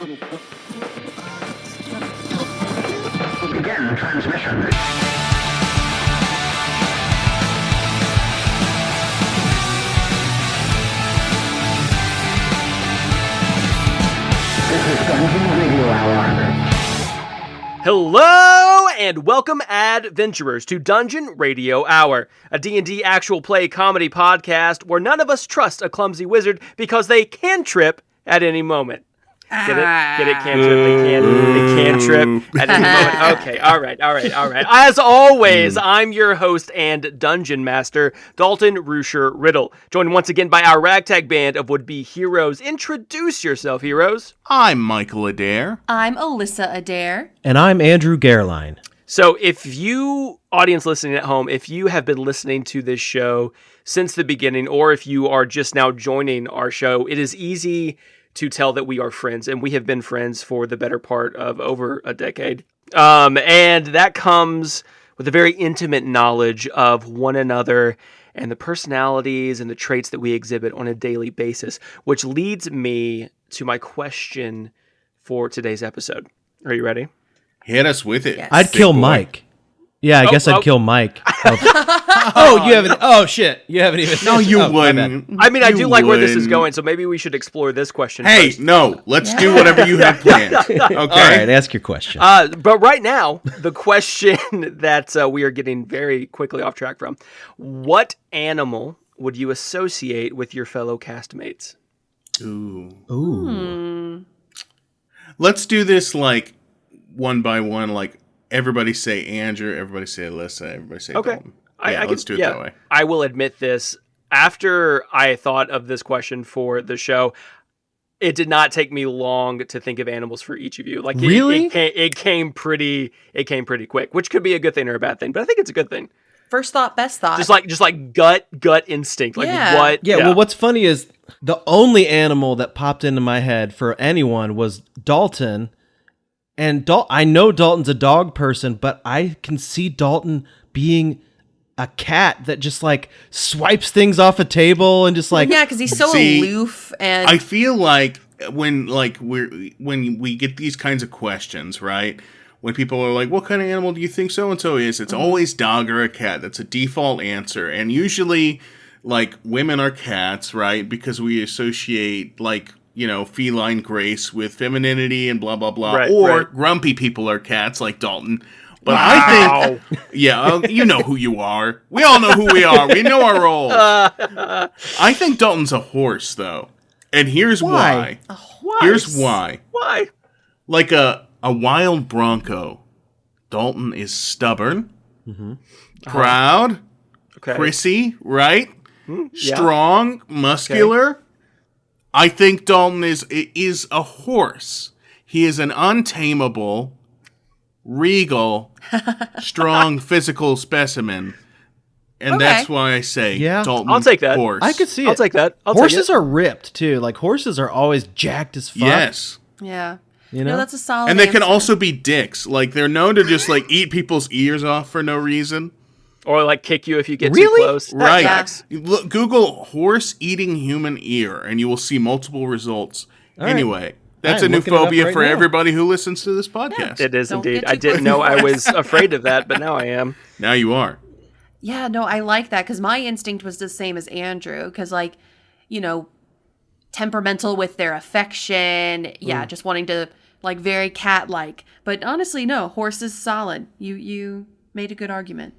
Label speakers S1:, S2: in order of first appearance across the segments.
S1: Begin transmission. This is Dungeon Radio Hour.
S2: Hello and welcome, adventurers, to Dungeon Radio Hour, a D&D actual play comedy podcast where none of us trust a clumsy wizard because they can trip at any moment. Get it? Get it? Can trip. They can trip at any moment. Okay. All right. As always, I'm your host and dungeon master, Dalton rusher-riddle, joined once again by our ragtag band of would-be heroes. Introduce yourself, heroes.
S3: I'm Michael Adair.
S4: I'm Alyssa Adair.
S5: And I'm Andrew Gerline.
S2: So if you, audience listening at home, if you have been listening to this show since the beginning, or if you are just now joining our show, it is easy to tell that we are friends, and we have been friends for the better part of over a decade. And that comes with a very intimate knowledge of one another and the personalities and the traits that we exhibit on a daily basis, which leads me to my question for today's episode. Are you ready?
S3: Hit us with it.
S4: Yes.
S5: I'd kill Mike. Yeah, I guess I'd kill Mike. You haven't. Oh shit, you haven't even.
S3: No, you wouldn't.
S2: I mean, I do like where this is
S3: wouldn't.
S2: going, so maybe we should explore this question
S3: Hey,
S2: first.
S3: no, let's do whatever you have planned. Okay.
S5: All right, ask your question.
S2: But right now, the question that we are getting very quickly off track from, what animal would you associate with your fellow castmates?
S3: Ooh. Let's do this like one by one, like everybody say Andrew, everybody say Alyssa, everybody say Dalton. Let's do it that way.
S2: I will admit this. After I thought of this question for the show, it did not take me long to think of animals for each of you. Like,
S5: really?
S2: It came pretty quick, which could be a good thing or a bad thing, but I think it's a good thing.
S4: First thought, best thought.
S2: Just like gut instinct. Like
S4: Yeah.
S2: what?
S5: yeah, well, what's funny is the only animal that popped into my head for anyone was Dalton. And I know Dalton's a dog person, but I can see Dalton being a cat that just like swipes things off a table and just like
S4: yeah, because he's so aloof and
S3: I feel like when we get these kinds of questions, right? When people are like, what kind of animal do you think so-and-so is? It's always dog or a cat. That's a default answer. And usually, like, women are cats, right? Because we associate, like, you know, feline grace with femininity and blah, blah, blah. Or grumpy people are cats, like Dalton. But I think, you know who you are. We all know who we are. We know our roles. I think Dalton's a horse, though. And here's why.
S4: a horse.
S3: Here's why.
S2: Why?
S3: Like a wild bronco, Dalton is stubborn, proud, prissy, right? Strong, muscular. Okay. I think Dalton is a horse. He is an untamable, regal, strong physical specimen. And that's why I say Dalton.
S2: I'll take that.
S3: Horse.
S5: I could see it.
S2: I'll take that.
S5: Horses are ripped too. Like horses are always jacked as fuck.
S3: Yes.
S4: Yeah.
S5: You know,
S4: that's a solid
S3: And they can
S4: answer.
S3: also be dicks. Like, they're known to just, like, eat people's ears off for no reason.
S2: Or like kick you if you get
S5: Really?
S2: too close.
S3: Right.
S4: Yeah.
S3: Look, Google horse eating human ear, and you will see multiple results.
S5: All right.
S3: Anyway, that's a
S5: I'm
S3: new
S5: looking it up
S3: phobia
S5: right
S3: for
S5: now.
S3: everybody who listens to this podcast.
S2: It is
S4: Don't
S2: indeed.
S4: get
S2: I
S4: too
S2: didn't
S4: close.
S2: know I was afraid of that, but now I am.
S3: Now you are.
S4: Yeah, no, I like that because my instinct was the same as Andrew because, like, you know, temperamental with their affection. Yeah, just wanting to, like, very cat-like. But honestly, no, horse is solid. You made a good argument.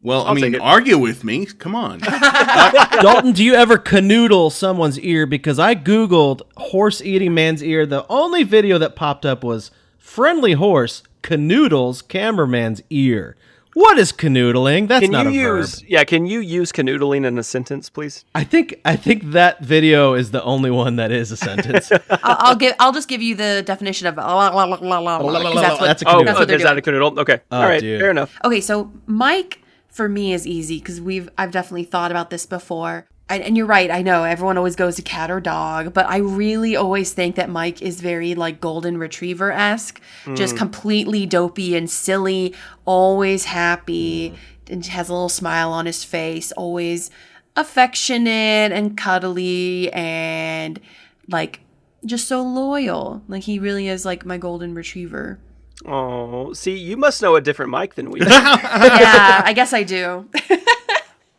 S3: Well,
S2: I'll take it.
S3: argue with me. Come on.
S5: Dalton, do you ever canoodle someone's ear? Because I Googled horse eating man's ear. The only video that popped up was friendly horse canoodles cameraman's ear. What is canoodling? That's not a verb.
S2: Yeah, can you use canoodling in a sentence, please?
S5: I think that video is the only one that is a sentence.
S4: I'll just give you the definition of
S5: That's a
S2: Oh,
S5: canoodle.
S4: that's what they're
S2: is that
S4: doing.
S2: a canoodle? Okay. All right,
S5: dude.
S2: fair enough.
S4: Okay, so Mike for me is easy because I've definitely thought about this before. And you're right, I know everyone always goes to cat or dog, but I really always think that Mike is very like golden retriever-esque, just completely dopey and silly, always happy, and has a little smile on his face, always affectionate and cuddly and like just so loyal. Like, he really is like my golden retriever.
S2: Oh, see, you must know a different Mike than we do.
S4: Yeah, I guess I do.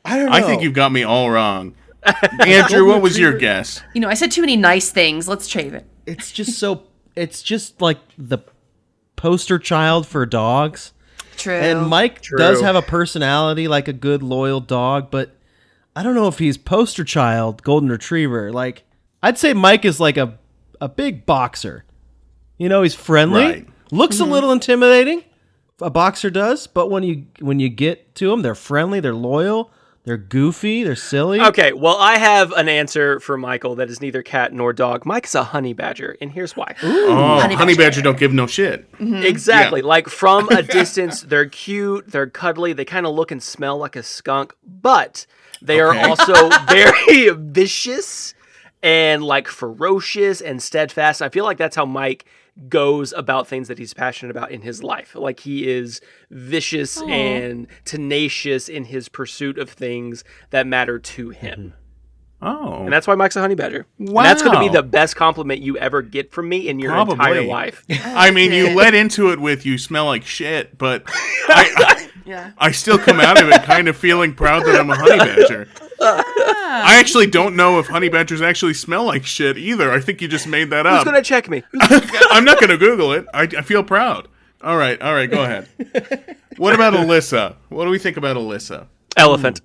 S5: I don't know.
S3: I think you've got me all wrong. Andrew, what was your guess?
S4: I said too many nice things. Let's trade it.
S5: It's just like the poster child for dogs.
S4: True.
S5: And Mike
S2: True.
S5: does have a personality like a good, loyal dog, but I don't know if he's poster child, golden retriever. Like, I'd say Mike is like a big boxer. He's friendly,
S3: Right.
S5: looks a little intimidating. A boxer does, but when you get to them, they're friendly, they're loyal, they're goofy, they're silly.
S2: Okay, well, I have an answer for Michael that is neither cat nor dog. Mike's a honey badger, and here's why.
S3: Oh,
S4: Honey
S3: honey
S4: badger.
S3: badger don't give no shit.
S2: Exactly.
S3: Yeah.
S2: Like, from a distance, they're cute, they're cuddly, they kind of look and smell like a skunk, but they are also very vicious and, like, ferocious and steadfast. I feel like that's how Mike goes about things that he's passionate about in his life. Like, he is vicious and tenacious in his pursuit of things that matter to him.
S3: Oh.
S2: And that's why Mike's a honey badger.
S3: Wow.
S2: And that's going to be the best compliment you ever get from me in your entire life.
S3: I mean, you led into it with "you smell like shit," but I still come out of it kind of feeling proud that I'm a honey badger. I actually don't know if honey badgers actually smell like shit either. I think you just made that
S2: Who's
S3: up.
S2: going to check me?
S3: I'm not going to Google it. I feel proud. All right, go ahead. What about Alyssa? What do we think about Alyssa?
S2: Elephant.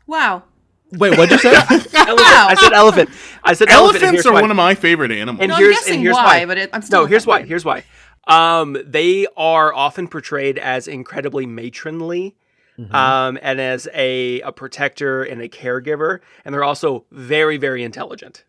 S4: Wow.
S5: Wait, what'd you say?
S2: Elephant. I said elephant. I said elephant.
S3: Elephants are one of my favorite animals.
S2: And
S4: No, I'm
S2: here's
S4: guessing
S2: and here's
S4: why,
S2: why.
S4: but I'm still
S2: no. Here's why.
S4: offended.
S2: Here's why. They are often portrayed as incredibly matronly, and as a protector and a caregiver, and they're also very, very intelligent.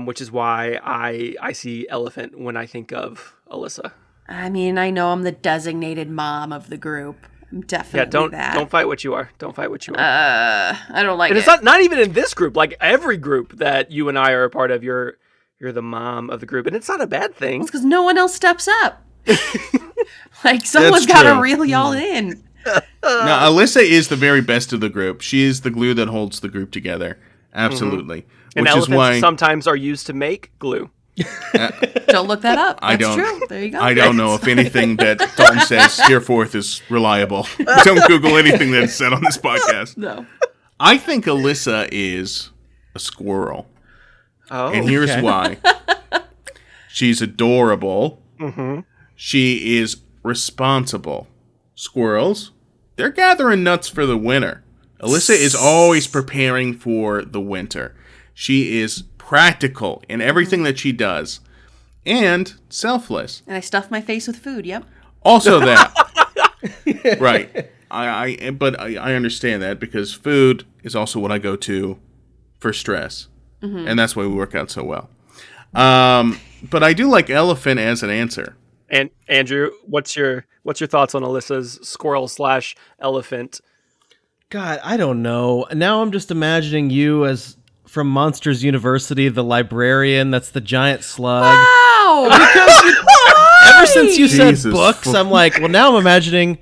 S2: Which is why I see elephant when I think of Alyssa.
S4: I mean, I know I'm the designated mom of the group. I'm definitely
S2: Yeah, don't fight what you are. Don't fight what you are.
S4: I don't like
S2: And
S4: it.
S2: it's not even in this group. Like, every group that you and I are a part of, you're the mom of the group, and it's not a bad thing.
S4: It's because no one else steps up. Like, someone's got to
S3: true.
S4: reel y'all in.
S3: Now, Alyssa is the very best of the group. She is the glue that holds the group together. Absolutely.
S2: And
S3: Which is
S2: elephants
S3: why
S2: sometimes are used to make glue.
S4: Don't look that up.
S3: I
S4: That's
S3: don't-
S4: true. There you go.
S3: I don't know if anything that Dalton says hereforth is reliable. Don't Google anything that's said on this podcast.
S4: No.
S3: I think Alyssa is a squirrel.
S2: Oh,
S3: And here's why. She's adorable. She is responsible. Squirrels, they're gathering nuts for the winter. Alyssa is always preparing for the winter. She is practical in everything that she does. And selfless.
S4: And I stuff my face with food. Yep.
S3: Also that. Right. But I understand that because food is also what I go to for stress. And that's why we work out so well. But I do like elephant as an answer.
S2: And Andrew, what's your thoughts on Alyssa's squirrel/elephant?
S5: God, I don't know. Now I'm just imagining you as from Monsters University, the librarian that's the giant slug.
S4: Wow.
S5: Ever since you said
S3: Jesus.
S5: books, I'm like, well, now I'm imagining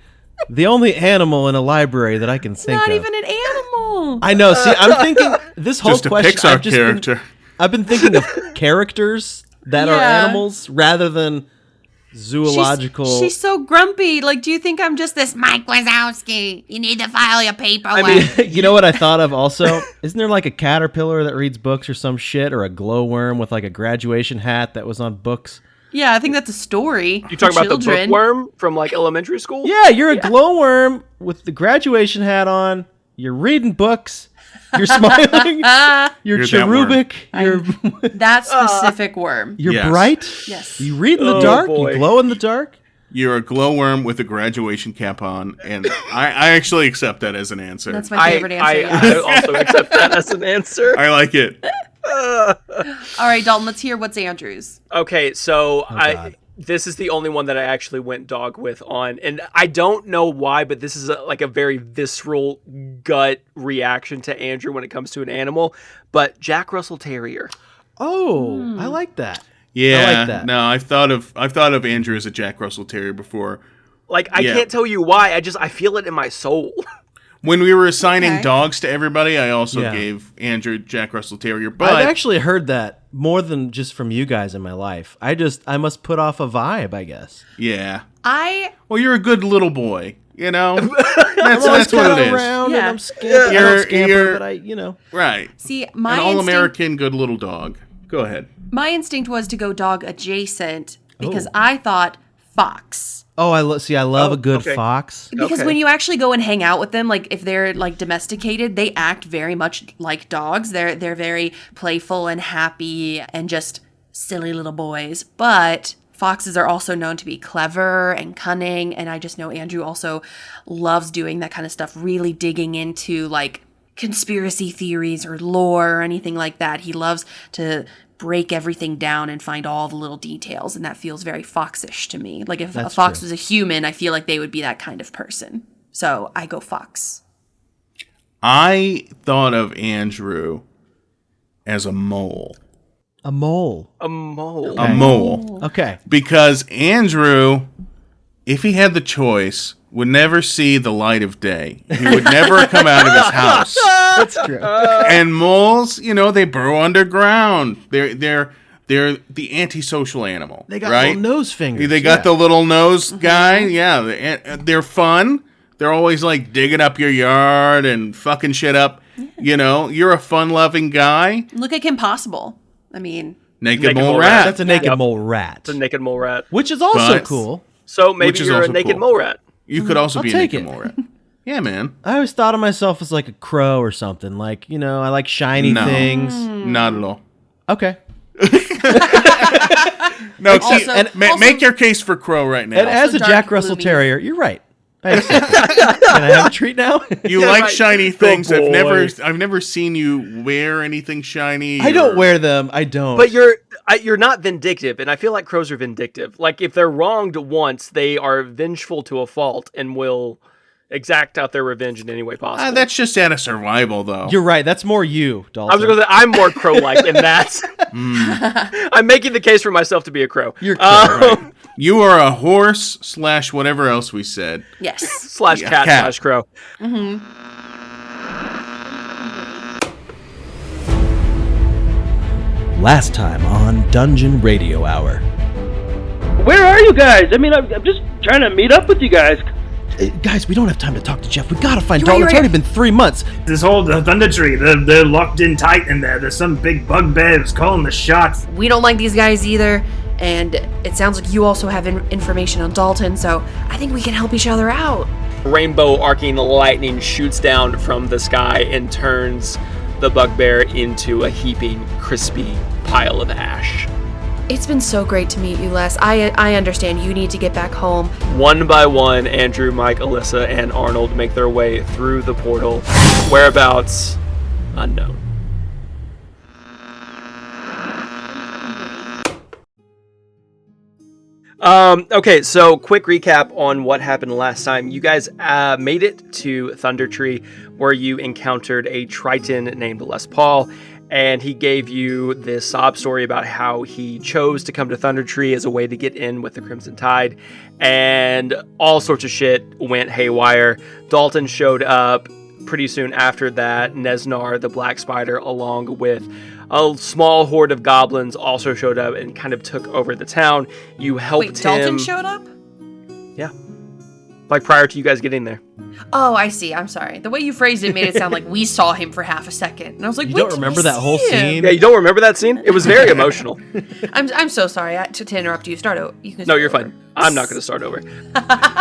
S5: the only animal in a library that I can think
S4: Not
S5: of.
S4: even an animal.
S5: I know. See, I'm thinking this whole
S3: Just a
S5: question.
S3: Pixar character.
S5: I've been thinking of characters that are
S4: Yeah.
S5: animals rather than zoological.
S4: She's so grumpy. Like, do you think I'm just this Mike Wazowski? You need to file your paperwork.
S5: I mean, you know what I thought of also? Isn't there like a caterpillar that reads books or some shit, or a glowworm with like a graduation hat that was on books?
S4: yeah, I think that's a story.
S2: You talking
S4: for
S2: about the
S4: children.
S2: bookworm from like elementary school?
S5: Yeah, you're a glowworm with the graduation hat on. You're reading books. You're smiling. You're
S3: You're that worm.
S5: cherubic. You're
S4: That specific worm.
S5: you're
S3: Yes.
S5: bright.
S4: Yes.
S5: You read in the
S2: Oh,
S5: dark.
S2: boy.
S5: You glow in the dark.
S3: You're a glowworm with a graduation cap on, and I actually accept that as an answer.
S4: That's my favorite answer.
S2: I
S4: yes.
S2: also accept that as an answer.
S3: I like it.
S4: All right, Dalton, let's hear what's Andrew's.
S2: Okay, so
S5: God.
S2: this is the only one that I actually went dog with on, and I don't know why, but this is like a very visceral gut reaction to Andrew when it comes to an animal. But Jack Russell Terrier.
S5: Oh, I like that.
S3: Yeah,
S5: I like that.
S3: No, I've thought of Andrew as a Jack Russell Terrier before.
S2: Like, I
S3: Yeah.
S2: can't tell you why. I feel it in my soul.
S3: When we were assigning
S4: Okay.
S3: dogs to everybody, I also
S5: Yeah.
S3: gave Andrew Jack Russell Terrier. But
S5: I've actually heard that more than just from you guys in my life. I must put off a vibe, I guess.
S3: yeah,
S4: I
S3: well, you're a good little boy. You know, that's
S5: Always
S3: what
S5: kinda
S3: it is.
S5: around and
S4: Yeah.
S5: I'm scamper, I
S3: You're-
S5: don't scamper,
S3: you're-
S5: but I.
S3: Right.
S4: see
S3: An
S4: my
S3: all-American good little dog. Go ahead.
S4: My instinct was to go dog adjacent because
S5: Oh.
S4: I thought fox.
S5: Oh, I love
S2: Oh,
S5: a good
S2: okay.
S5: fox.
S4: Because
S2: Okay.
S4: when you actually go and hang out with them, like if they're like domesticated, they act very much like dogs. They're very playful and happy and just silly little boys. But foxes are also known to be clever and cunning, and I just know Andrew also loves doing that kind of stuff, really digging into like conspiracy theories or lore or anything like that. He loves to break everything down and find all the little details, and that feels very foxish to me. Like if a
S5: That's
S4: fox
S5: true.
S4: was a human, I feel like they would be that kind of person. So I go fox.
S3: I thought of Andrew as a mole.
S5: A mole.
S2: A mole.
S3: A mole.
S5: Okay.
S3: Because Andrew, if he had the choice, would never see the light of day. He would never come out of his house.
S5: That's true.
S3: And moles, you know, they burrow underground. They're the antisocial animal.
S5: They got
S3: right?
S5: little nose fingers.
S3: They got
S5: yeah.
S3: the little nose guy. Yeah, they're fun. They're always like digging up your yard and fucking shit up. You know, you're a fun-loving guy.
S4: Look at Kim Possible. I mean,
S3: Naked mole rat.
S5: That's a naked
S2: Yep.
S5: mole rat.
S2: It's a naked mole rat.
S5: Which is also
S3: But-
S5: cool.
S2: So maybe
S3: Which is
S2: you're a
S3: also
S2: naked
S3: cool.
S2: mole rat.
S3: You could also
S5: I'll
S3: be a
S5: take
S3: naked
S5: it.
S3: mole rat. Yeah, man.
S5: I always thought of myself as like a crow or something. Like, I like shiny
S3: No.
S5: things.
S3: Not at all.
S5: Okay.
S3: No,
S4: Also- also-
S3: make your case for crow right now.
S5: And as a
S4: dark,
S5: Jack Russell
S4: gloomy.
S5: Terrier, you're right. I accept it. Can I have a treat now?
S3: You
S2: Yeah,
S3: like
S2: right.
S3: shiny
S2: Good
S3: things.
S2: boy.
S3: I've never seen you wear anything shiny.
S5: I don't wear them. I don't.
S2: But you're not vindictive, and I feel like crows are vindictive. Like if they're wronged once, they are vengeful to a fault and will exact out their revenge in any way possible.
S3: That's just out of survival, though.
S5: You're right. That's more you, Dalton.
S2: I was going to say I'm more crow-like, and that's I'm making the case for myself to be a crow.
S5: You're
S3: Right. You are a horse / whatever else we said.
S4: yes.
S2: slash
S3: Yeah,
S2: cat,
S3: cat.
S2: slash crow.
S5: Last time on Dungeon Radio Hour.
S6: Where are you guys? I mean, I'm just trying to meet up with you guys.
S5: Guys, we don't have time to talk to Jeff. We gotta find
S4: You're
S5: Dalton.
S4: right,
S5: It's
S4: you're
S5: already been 3 months.
S7: This whole Thundertree, they're locked in tight in there. There's some big bugbear who's calling the shots.
S4: We don't like these guys either, and it sounds like you also have information on Dalton, so I think we can help each other out.
S2: Rainbow arcing lightning shoots down from the sky and turns the bugbear into a heaping, crispy pile of ash.
S4: It's been so great to meet you, Les. I understand you need to get back home.
S2: One by one, Andrew, Mike, Alyssa, and Arnold make their way through the portal. Whereabouts? Unknown. Okay, so quick recap on what happened last time. You guys made it to Thundertree, where you encountered a Triton named Les Paul, and he gave you this sob story about how he chose to come to Thundertree as a way to get in with the Crimson Tide, and all sorts of shit went haywire. Dalton showed up pretty soon after that. Neznar, the Black Spider, along with a small horde of goblins, also showed up and kind of took over the town. You helped
S4: Wait, Dalton
S2: him.
S4: showed up?
S2: Yeah. Like prior to you guys getting there.
S4: Oh, I see. I'm sorry. The way you phrased it made it sound like we saw him for half a second. And I was like,
S5: You
S4: when
S5: don't
S4: did we
S5: remember that
S4: see
S5: whole
S4: him?
S5: scene?
S2: Yeah, you don't remember that scene? It was very emotional.
S4: I'm so sorry to interrupt you. Start over. You can
S2: No,
S4: start
S2: you're
S4: over.
S2: fine. I'm not going to start over.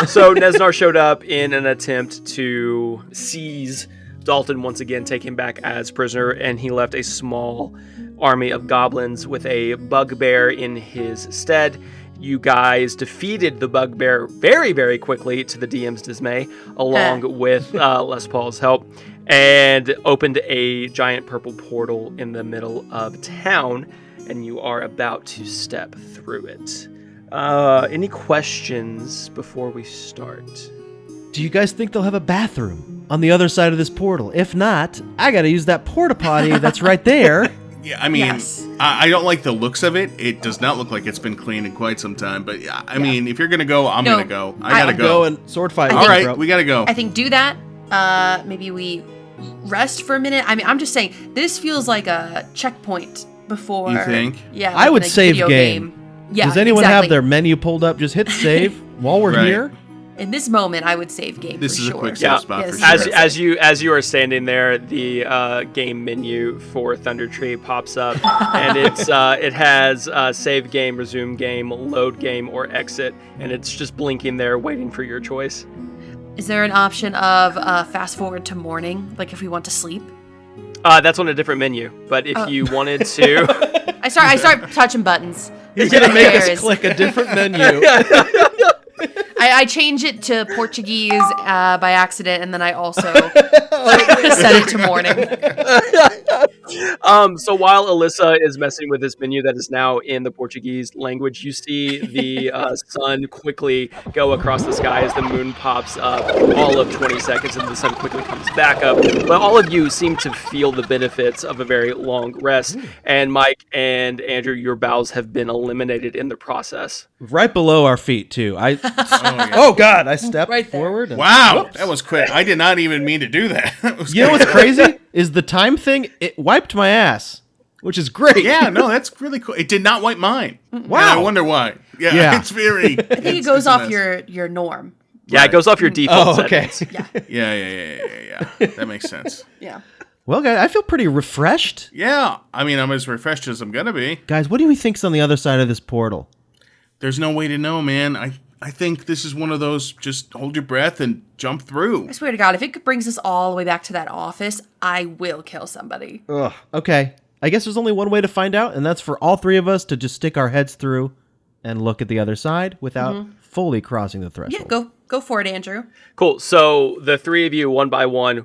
S2: So Neznar showed up in an attempt to seize Dalton once again, take him back as prisoner, and he left a small army of goblins with a bugbear in his stead. You guys defeated the bugbear very, very quickly to the DM's dismay, along with Les Paul's help, and opened a giant purple portal in the middle of town, and you are about to step through it. Any questions before we start?
S5: Do you guys think they'll have a bathroom on the other side of this portal? If not, I gotta use that porta potty that's right there.
S3: Yeah, I mean,
S4: Yes.
S3: I don't like the looks of it. It does not look like it's been cleaned in quite some time. But I mean, if you're gonna go, I'm
S4: No,
S3: gonna go. I
S4: I-
S3: gotta
S5: I'm
S3: go.
S5: going sword fight.
S3: All
S5: with you,
S3: right,
S5: bro.
S3: we gotta go.
S4: I think do that, maybe we rest for a minute. I mean, I'm just saying, this feels like a checkpoint before.
S3: You think?
S4: Yeah.
S5: I would
S4: like a
S5: save
S4: video
S5: game.
S4: Yeah.
S5: Does anyone
S4: exactly.
S5: have their menu pulled up? Just hit save while we're
S3: Right.
S5: here.
S4: In this moment, I would save game.
S3: This
S4: for
S3: is a
S4: sure.
S3: quick
S2: Yeah.
S3: save spot
S4: Yeah,
S3: for
S4: this is
S3: sure.
S4: a
S2: As you are standing there, the game menu for Thundertree pops up, and it has save game, resume game, load game, or exit, and it's just blinking there, waiting for your choice.
S4: Is there an option of fast forward to morning, like if we want to sleep?
S2: That's on a different menu, but if you wanted to,
S4: I start touching buttons.
S5: He's gonna make
S4: There
S5: us
S4: is-
S5: click a different menu.
S4: I change it to Portuguese by accident, and then I also set it to morning.
S2: So while Alyssa is messing with this menu that is now in the Portuguese language, you see the sun quickly go across the sky as the moon pops up, all of 20 seconds, and the sun quickly comes back up. But all of you seem to feel the benefits of a very long rest, and Mike and Andrew, your bowels have been eliminated in the process.
S5: Right below our feet too.
S3: yeah.
S5: Oh God! I stepped
S4: Right there.
S5: forward. And,
S3: Wow,
S5: Whoops.
S3: that was quick. I did not even mean to do that. That was
S5: You know what's crazy is the time thing. It wiped my ass, which is great.
S3: Yeah, no, that's really cool. It did not wipe mine.
S5: Wow.
S3: And I wonder why. Yeah,
S5: Yeah.
S3: it's very.
S4: I think it goes off your norm.
S2: Yeah, it goes off your default
S5: Oh, okay.
S2: settings.
S3: Yeah. That makes sense.
S4: Yeah.
S5: Well, guys, I feel pretty refreshed.
S3: Yeah, I mean, I'm as refreshed as I'm gonna be.
S5: Guys, what do we think's on the other side of this portal?
S3: There's no way to know, man. I think this is one of those just hold your breath and jump through.
S4: I swear to God, if it brings us all the way back to that office, I will kill somebody.
S5: Ugh. Okay. I guess there's only one way to find out, and that's for all three of us to just stick our heads through and look at the other side without fully crossing the threshold.
S4: Yeah, go for it, Andrew.
S2: Cool. So the three of you, one by one,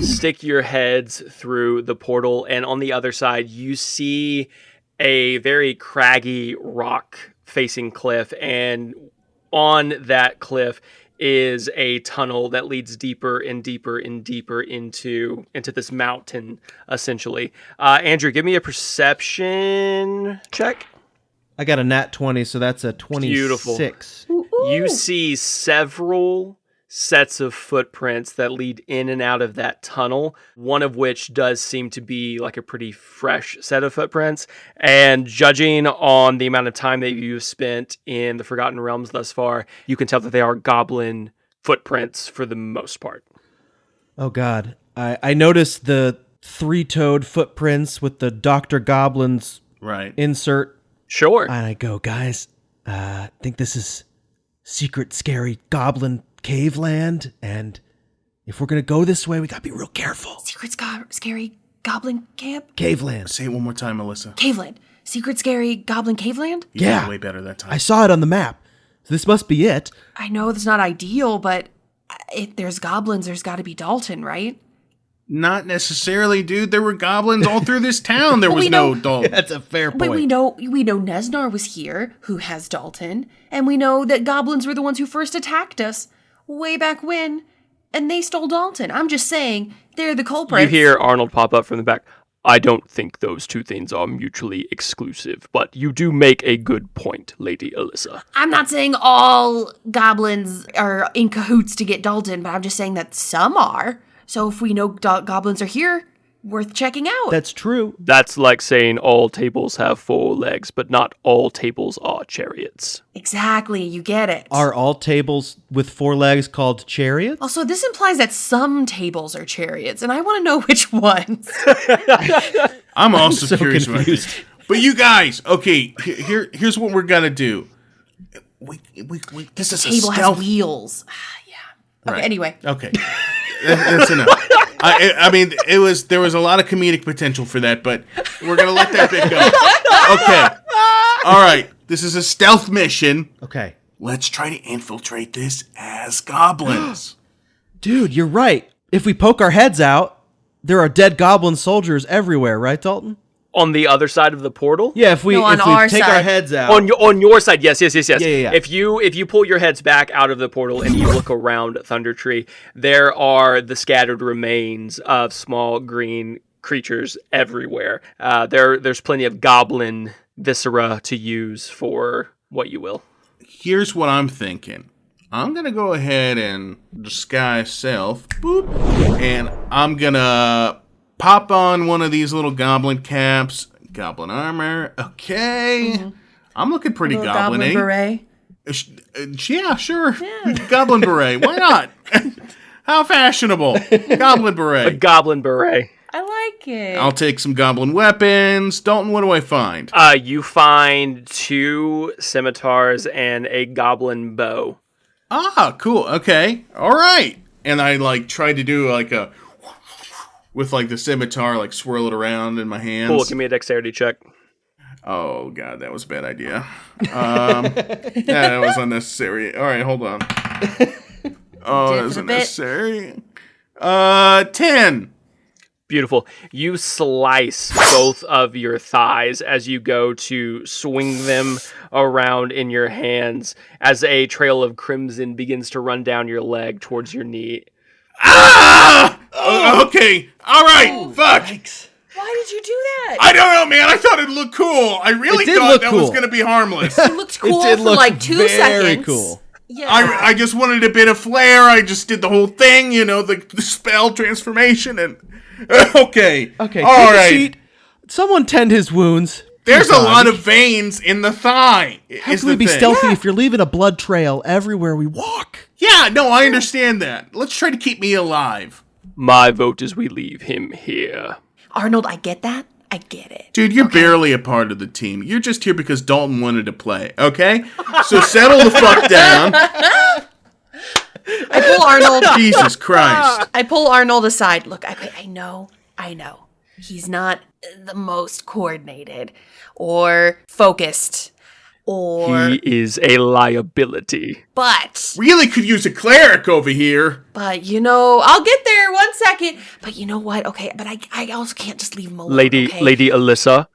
S2: stick your heads through the portal, and on the other side, you see a very craggy rock-facing cliff, and on that cliff is a tunnel that leads deeper and deeper and deeper into this mountain, essentially. Andrew, give me a perception check.
S5: I got a nat 20, so that's a 26.
S2: You see several sets of footprints that lead in and out of that tunnel, one of which does seem to be like a pretty fresh set of footprints. And judging on the amount of time that you've spent in the Forgotten Realms thus far, you can tell that they are goblin footprints for the most part.
S5: Oh, God. I noticed the three-toed footprints with the Dr. Goblin's
S3: Right.
S5: insert.
S2: Sure.
S5: And I go, guys, I think this is secret, scary goblin cave land, and if we're gonna go this way, we gotta be real careful.
S4: Secret scary goblin camp?
S5: Cave land.
S3: Say it one more time, Melissa.
S4: Caveland. Secret scary goblin caveland?
S3: You did
S5: Yeah.
S3: it way better that time.
S5: I saw it on the map, so this must be it.
S4: I know it's not ideal, but if there's goblins, there's got to be Dalton, right?
S3: Not necessarily, dude. There were goblins all through this town. There was
S4: we
S3: no
S4: know-
S3: Dalton.
S5: That's a fair point.
S4: But we know Neznar was here, who has Dalton, and we know that goblins were the ones who first attacked us way back when, and they stole Dalton. I'm just saying, they're the culprits.
S2: You hear Arnold pop up from the back. I don't think those two things are mutually exclusive, but you do make a good point, Lady Alyssa.
S4: I'm not saying all goblins are in cahoots to get Dalton, but I'm just saying that some are. So if we know goblins are here, worth checking out.
S5: That's true.
S2: That's like saying all tables have four legs, but not all tables are chariots.
S4: Exactly, you get it.
S5: Are all tables with four legs called chariots?
S4: Also, this implies that some tables are chariots, and I want to know which ones.
S3: I'm also
S5: so
S3: curious about
S5: confused.
S3: this. But you guys, okay, here's what we're gonna do. We this is a
S4: Table has
S3: stealth.
S4: wheels. Yeah. Okay,
S3: Right.
S4: anyway.
S3: Okay, that's enough. I mean, there was a lot of comedic potential for that, but we're gonna let that bit go. Okay, all right. This is a stealth mission.
S5: Okay.
S3: Let's try to infiltrate this as goblins.
S5: Dude, you're right. If we poke our heads out, there are dead goblin soldiers everywhere, right, Dalton?
S2: On the other side of the portal?
S5: Yeah, if we
S4: No, on our
S5: take our
S4: side.
S5: heads out.
S2: On your side, yes.
S5: Yeah.
S2: If you pull your heads back out of the portal and you look around Thundertree, there are the scattered remains of small green creatures everywhere. There's plenty of goblin viscera to use for what you will.
S3: Here's what I'm thinking. I'm going to go ahead and disguise self. Boop. And I'm going to pop on one of these little goblin caps. Goblin armor. Okay. Mm-hmm. I'm looking pretty goblin-y.
S4: Goblin beret.
S3: Yeah, sure. Yeah. Goblin beret. Why not? How fashionable. Goblin beret.
S2: A goblin beret.
S4: I like it.
S3: I'll take some goblin weapons. Dalton, what do I find?
S2: You find 2 scimitars and a goblin bow.
S3: Ah, cool. Okay. All right. And I like tried to do like a with like the scimitar, like swirl it around in my hands.
S2: Cool. Give me a dexterity check.
S3: Oh god, that was a bad idea. Yeah, that was unnecessary. All right, hold on. Oh, that was unnecessary. 10.
S2: Beautiful. You slice both of your thighs as you go to swing them around in your hands as a trail of crimson begins to run down your leg towards your knee.
S3: Ah! Okay. All right. Fuck.
S5: Yikes.
S4: Why did you do that?
S3: I don't know, man. I thought it looked cool. I really thought that was going to be harmless.
S4: It looked cool for like 2 seconds.
S5: Very cool.
S4: Yeah.
S3: I just wanted a bit of flair. I just did the whole thing, you know, the spell transformation and... Okay. All right.
S5: Someone tend his wounds.
S3: There's a lot of veins in the thigh.
S5: How can we be stealthy if you're leaving a blood trail everywhere we walk?
S3: Yeah, no, I understand that. Let's try to keep me alive.
S2: My vote is we leave him here.
S4: Arnold, I get that. I get it.
S3: Dude, you're barely a part of the team. You're just here because Dalton wanted to play, okay? So settle the fuck down.
S4: I pull Arnold.
S3: Jesus Christ.
S4: I pull Arnold aside. Look, I know. He's not the most coordinated or focused or...
S2: He is a liability.
S4: But...
S3: Really could use a cleric over here.
S4: But, you know, I'll get there 1 second. But you know what? Okay, but I also can't just leave him alone,
S2: Lady
S4: okay?
S2: Alyssa,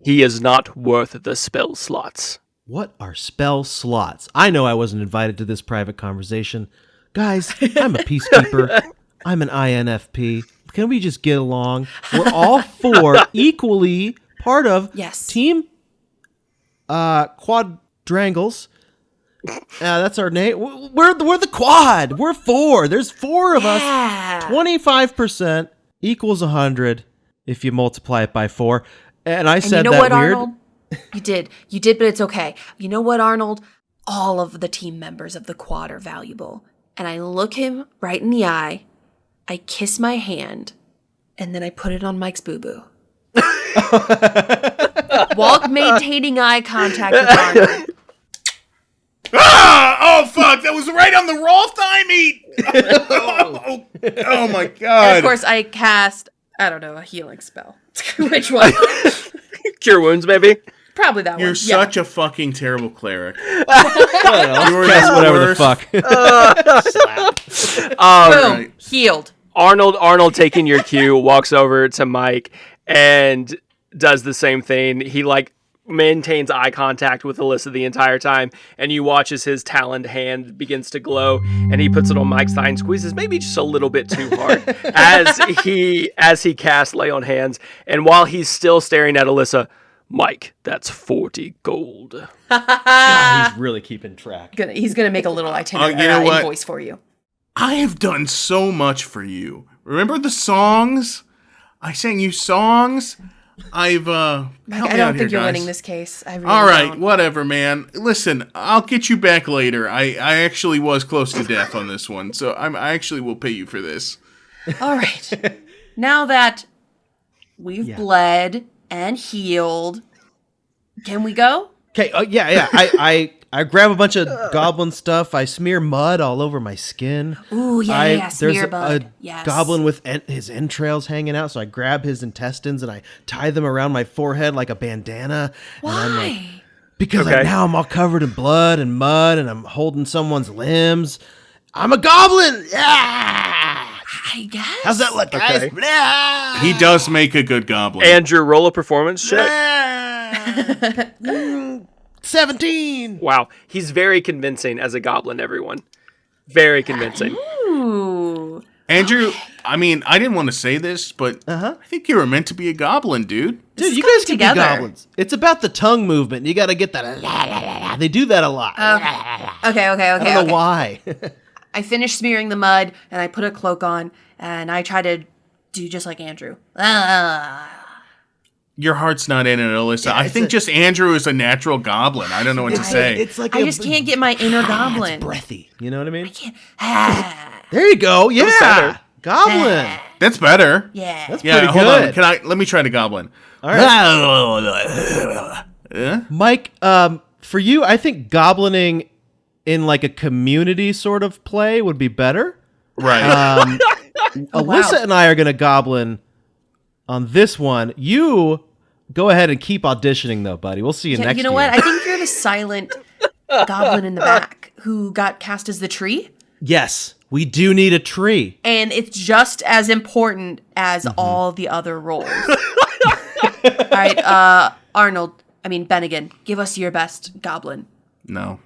S2: he is not worth the spell slots.
S5: What are spell slots? I know I wasn't invited to this private conversation. Guys, I'm a peacekeeper. I'm an INFP. Can we just get along? We're all 4 equally part of Team Quadrangles. That's our name. We're the quad. We're 4. There's 4 of us. 25% equals 100 if you multiply it by 4. And I said
S4: you know
S5: that
S4: what,
S5: weird.
S4: Arnold? You did, but it's okay. You know what, Arnold? All of the team members of the quad are valuable. And I look him right in the eye, I kiss my hand, and then I put it on Mike's boo-boo. While maintaining eye contact with Arnold.
S3: Ah! Oh, fuck! That was right on the raw thigh meat! Oh my god.
S4: And of course, I cast, I don't know, a healing spell. Which one?
S2: Cure wounds, maybe?
S4: Probably that one.
S3: You're such a fucking terrible cleric.
S5: You were whatever the fuck.
S4: Boom.
S3: Right.
S4: Healed.
S2: Arnold taking your cue, walks over to Mike and does the same thing. He maintains eye contact with Alyssa the entire time, and you watch as his taloned hand begins to glow, and he puts it on Mike's thigh and squeezes maybe just a little bit too hard as he casts Lay on Hands. And while he's still staring at Alyssa, Mike, that's 40 gold.
S5: God, he's really keeping track.
S4: He's gonna make a little itinerary invoice for you.
S3: I have done so much for you. Remember the songs? I sang you songs.
S4: Mike, I don't think you're winning this case. I really
S3: All right,
S4: don't.
S3: whatever, man. Listen, I'll get you back later. I actually was close to death on this one, so I actually will pay you for this.
S4: All right. Now that we've bled and healed, can we go?
S5: Okay, yeah. I grab a bunch of goblin stuff. I smear mud all over my skin.
S4: Ooh, yeah, smear mud.
S5: There's a goblin with his entrails hanging out, so I grab his intestines and I tie them around my forehead like a bandana.
S4: Why?
S5: And I'm because now I'm all covered in blood and mud, and I'm holding someone's limbs. I'm a goblin! Yeah!
S4: I guess.
S5: How's that look, guys?
S2: Okay.
S5: Yeah!
S3: He does make a good goblin.
S2: Andrew, roll a performance check.
S5: 17.
S2: Wow, he's very convincing as a goblin, everyone. Very convincing.
S4: Ooh.
S3: Andrew, I mean, I didn't want to say this, but I think you were meant to be a goblin, dude.
S5: Dude, you guys can be goblins. It's about the tongue movement. You got to get that. They do that a lot.
S4: Okay.
S5: I don't know why.
S4: I finish smearing the mud, and I put a cloak on, and I try to do just like Andrew.
S3: Your heart's not in it, Alyssa.
S5: Yeah,
S3: I think just Andrew is a natural goblin. I don't know what to say.
S5: It's like
S4: I just can't get my inner goblin.
S5: It's breathy. You know what I mean?
S4: I can't.
S5: There you go. Yeah.
S2: better.
S5: Goblin.
S3: That's better.
S4: Yeah.
S5: That's
S3: Yeah,
S5: pretty
S3: hold
S5: good.
S3: on. Let me try the goblin.
S5: All right. Mike, for you, I think goblining in like a community sort of play would be better.
S3: Right.
S5: Alyssa and I are going to goblin on this one. You go ahead and keep auditioning, though, buddy. We'll see you next year.
S4: You know what? I think you're the silent goblin in the back who got cast as the tree.
S5: Yes, we do need a tree.
S4: And it's just as important as all the other roles. All right, Bennigan, give us your best goblin.
S3: No.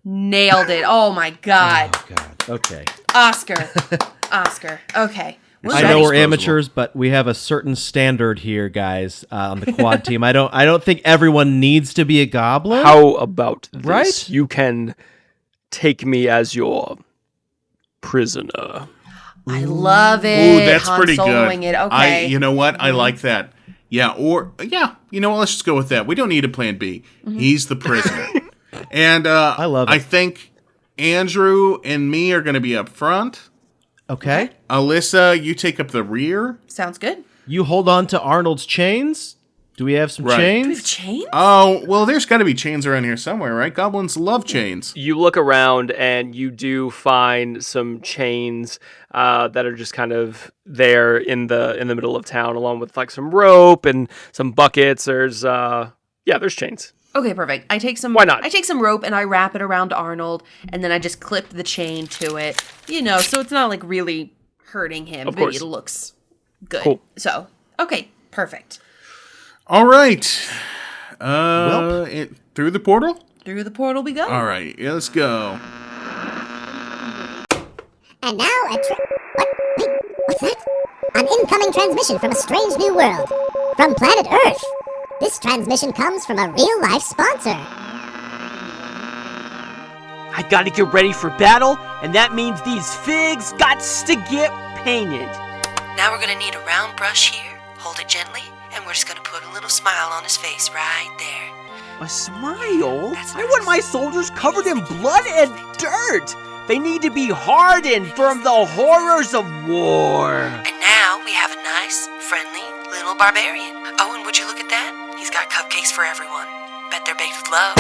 S4: Nailed it. Oh, my God.
S5: Oh, God. Okay.
S4: Oscar. Okay.
S5: I know we're amateurs, but we have a certain standard here, guys, on the quad team. I don't think everyone needs to be a goblin.
S2: How about this?
S5: Right?
S2: You can take me as your prisoner.
S4: I love it.
S3: Ooh, that's
S4: Han
S3: pretty good.
S4: Soloing it. Okay.
S3: You know what? I like that. Yeah, you know what? Let's just go with that. We don't need a plan B. He's the prisoner. And
S5: I love it.
S3: I think Andrew and me are going to be up front.
S5: Okay.
S3: Alyssa, you take up the rear.
S4: Sounds good.
S5: You hold on to Arnold's chains. Do we have some
S3: Right.
S4: Do we
S5: chains?
S4: have chains?
S3: Oh, well, there's got to be chains around here somewhere, right? Goblins love chains.
S2: You look around and you do find some chains that are just kind of there in the middle of town, along with like some rope and some buckets. There's chains.
S4: Okay, perfect. I take some.
S2: Why not?
S4: I take some rope and I wrap it around Arnold, and then I just clip the chain to it. So it's not like really hurting him,
S2: Of
S4: but
S2: course.
S4: it looks good.
S2: Cool.
S4: So okay, perfect.
S3: All right.
S5: Welp.
S3: Through the portal?
S4: Through the portal we go.
S3: All right. Yeah, let's go.
S8: And now wait, what's that? An incoming transmission from a strange new world. From planet Earth. This transmission comes from a real-life sponsor.
S9: I gotta get ready for battle, and that means these figs gots to get painted.
S10: Now we're gonna need a round brush here. Hold it gently, and we're just gonna put a little smile on his face right there.
S9: A smile?
S10: That's
S9: I want my soldiers covered in blood and dirt. They need to be hardened from the horrors of war.
S10: And now we have a nice, friendly little barbarian. Oh, and would you look at that? He's got cupcakes for everyone. Bet they're baked with love.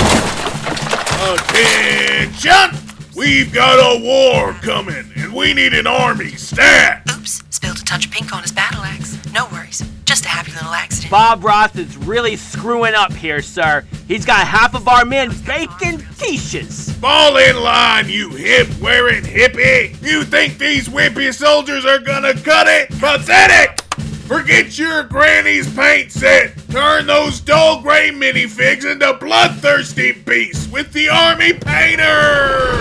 S3: Attention! We've got a war coming, and we need an army stat.
S10: Oops, spilled a touch of pink on his battle axe. No worries, just a happy little accident.
S9: Bob Ross is really screwing up here, sir. He's got half of our men baking quiches.
S3: Fall in line, you hip-wearing hippie! You think these wimpy soldiers are gonna cut it? Pathetic! Forget your granny's paint set! Turn those dull gray minifigs into bloodthirsty beasts with the army painter!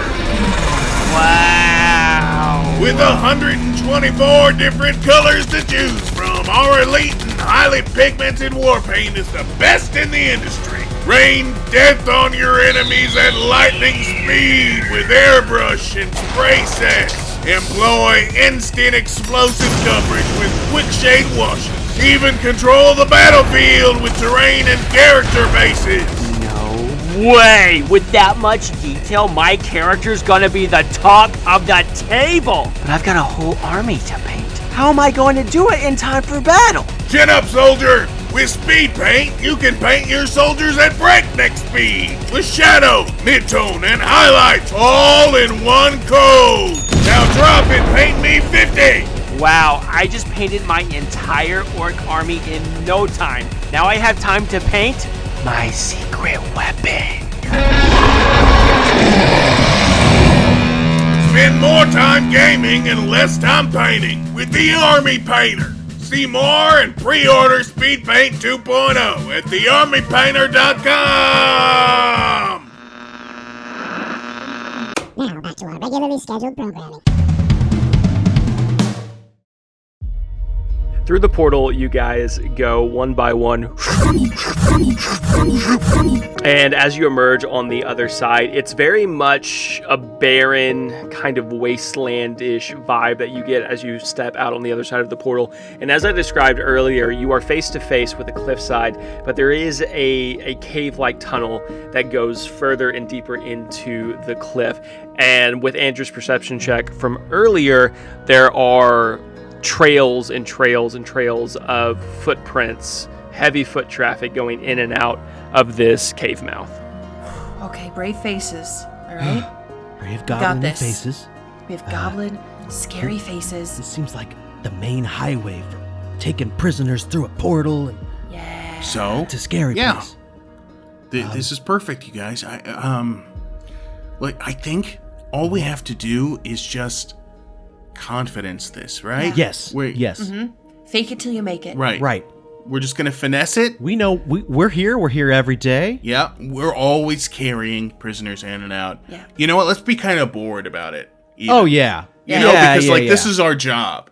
S9: Wow.
S3: With 124 different colors to choose from, our elite and highly pigmented war paint is the best in the industry. Rain death on your enemies at lightning speed with airbrush and spray sets. Employ instant explosive coverage with quick shade washes. Even control the battlefield with terrain and character bases.
S9: No way! With that much detail, my character's gonna be the top of the table! But I've got a whole army to paint. How am I going to do it in time for battle?
S3: Chin up, soldier! With speed paint, you can paint your soldiers at breakneck speed. With shadow, mid-tone, and highlights all in one coat. Now drop it, paint me 50!
S9: Wow, I just painted my entire orc army in no time. Now I have time to paint my secret weapon.
S3: Spend more time gaming and less time painting with the Army Painter. See more and pre-order Speed Paint 2.0 at thearmypainter.com.
S8: Now back to our regularly scheduled programming.
S2: Through the portal, you guys go one by one. And as you emerge on the other side, it's very much a barren, kind of wasteland-ish vibe that you get as you step out on the other side of the portal. And as I described earlier, you are face-to-face with a cliffside, but there is a cave-like tunnel that goes further and deeper into the cliff. And with Andrew's perception check from earlier, there are trails and trails and trails of footprints, heavy foot traffic going in and out of this cave mouth.
S4: Okay, brave faces. All right.
S5: Brave
S4: got
S5: goblin
S4: this.
S5: faces.
S4: We have goblin, scary faces.
S5: This seems like the main highway for taking prisoners through a portal and
S4: Yeah.
S3: So,
S5: to scary place.
S3: This is perfect, you guys. I think all we have to do is just confidence this, right?
S5: Yes. Yes.
S4: Fake it till you make it.
S3: Right. We're just gonna finesse it.
S5: We know we're here. We're here every day.
S3: Yeah, we're always carrying prisoners in and out.
S4: Yeah.
S3: You know what? Let's be kind of bored about it. even.
S5: Oh yeah.
S3: You know, because this is our job.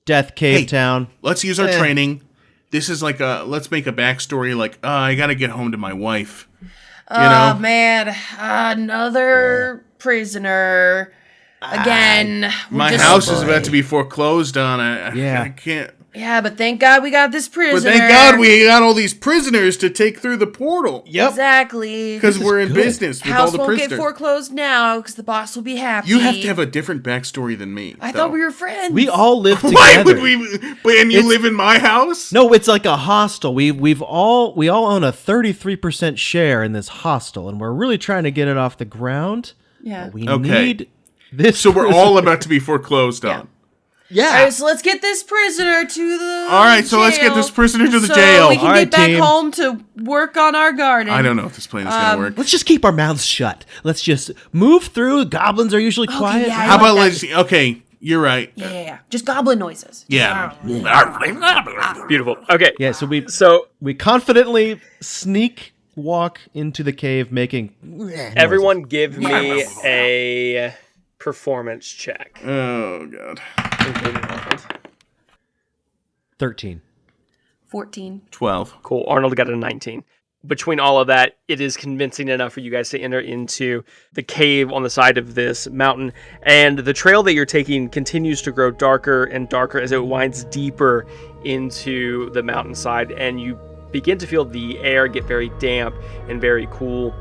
S5: Death Cave Town.
S3: Let's use our training. This is like let's make a backstory like, I gotta get home to my wife. You know?
S4: Man, another prisoner. Again.
S3: My house is about to be foreclosed on. I can't.
S4: Yeah, but thank God we got this prisoner.
S3: But thank God we got all these prisoners to take through the portal.
S5: Yep.
S4: Exactly.
S3: Because we're in business with all
S4: House
S3: the
S4: won't
S3: prisoners.
S4: get foreclosed now because the boss will be happy.
S3: You have to have a different backstory than me.
S4: I thought we were friends.
S5: We all live together.
S3: Why would we? And you live in my house?
S5: No, it's like a hostel. We all own a 33% share in this hostel, and we're really trying to get it off the ground.
S4: Yeah.
S5: But we need this.
S3: So we're all about to be foreclosed on.
S5: Yeah.
S4: All right, so let's get this prisoner to the
S3: All right, so let's get this prisoner to the
S4: so
S3: jail.
S4: we can
S5: All
S4: get
S5: right,
S4: back
S5: team.
S4: home to work on our garden.
S3: I don't know if this plan is going to work.
S5: Let's just keep our mouths shut. Let's just move through. Goblins are usually quiet.
S4: yeah, I
S3: How about
S4: like that.
S3: let's? Okay, you're right.
S4: Yeah. Just goblin noises.
S3: Yeah.
S2: Beautiful. Okay.
S5: Yeah, so
S2: So
S5: we confidently sneak walk into the cave, making
S2: everyone give me a performance check.
S3: Oh God.
S5: 13.
S4: 14.
S3: 12.
S2: Cool. Arnold got a 19. Between all of that, it is convincing enough for you guys to enter into the cave on the side of this mountain. And the trail that you're taking continues to grow darker and darker as it winds deeper into the mountainside. And you begin to feel the air get very damp and very cool.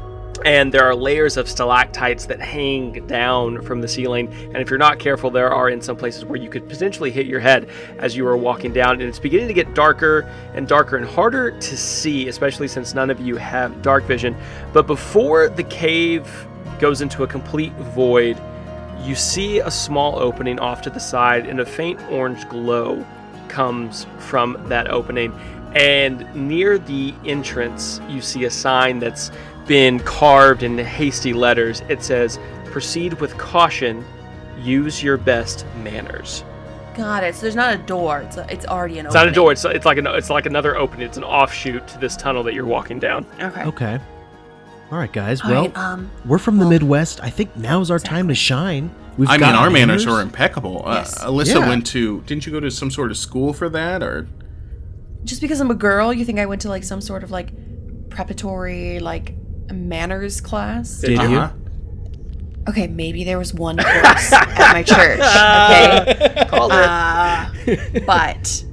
S2: And there are layers of stalactites that hang down from the ceiling. And if you're not careful, there are in some places where you could potentially hit your head as you are walking down. And it's beginning to get darker and darker and harder to see, especially since none of you have dark vision. But before the cave goes into a complete void, you see a small opening off to the side, and a faint orange glow comes from that opening. And near the entrance, you see a sign that's been carved in hasty letters. It says, "Proceed with caution. Use your best manners."
S4: Got it. So there's not a door. It's already an opening.
S2: It's not a door. It's like another opening. It's an offshoot to this tunnel that you're walking down.
S5: Okay. All right, guys.
S4: All
S5: Well,
S4: right,
S5: we're from the Midwest. I think now's our time to shine.
S3: I mean, our manners are impeccable.
S4: Yes.
S3: Alyssa went to. Didn't you go to some sort of school for that, or?
S4: Just because I'm a girl, you think I went to like some sort of like preparatory like manners class?
S5: Did you?
S4: Okay, maybe there was one course at my church. Okay,
S2: Called it.
S4: but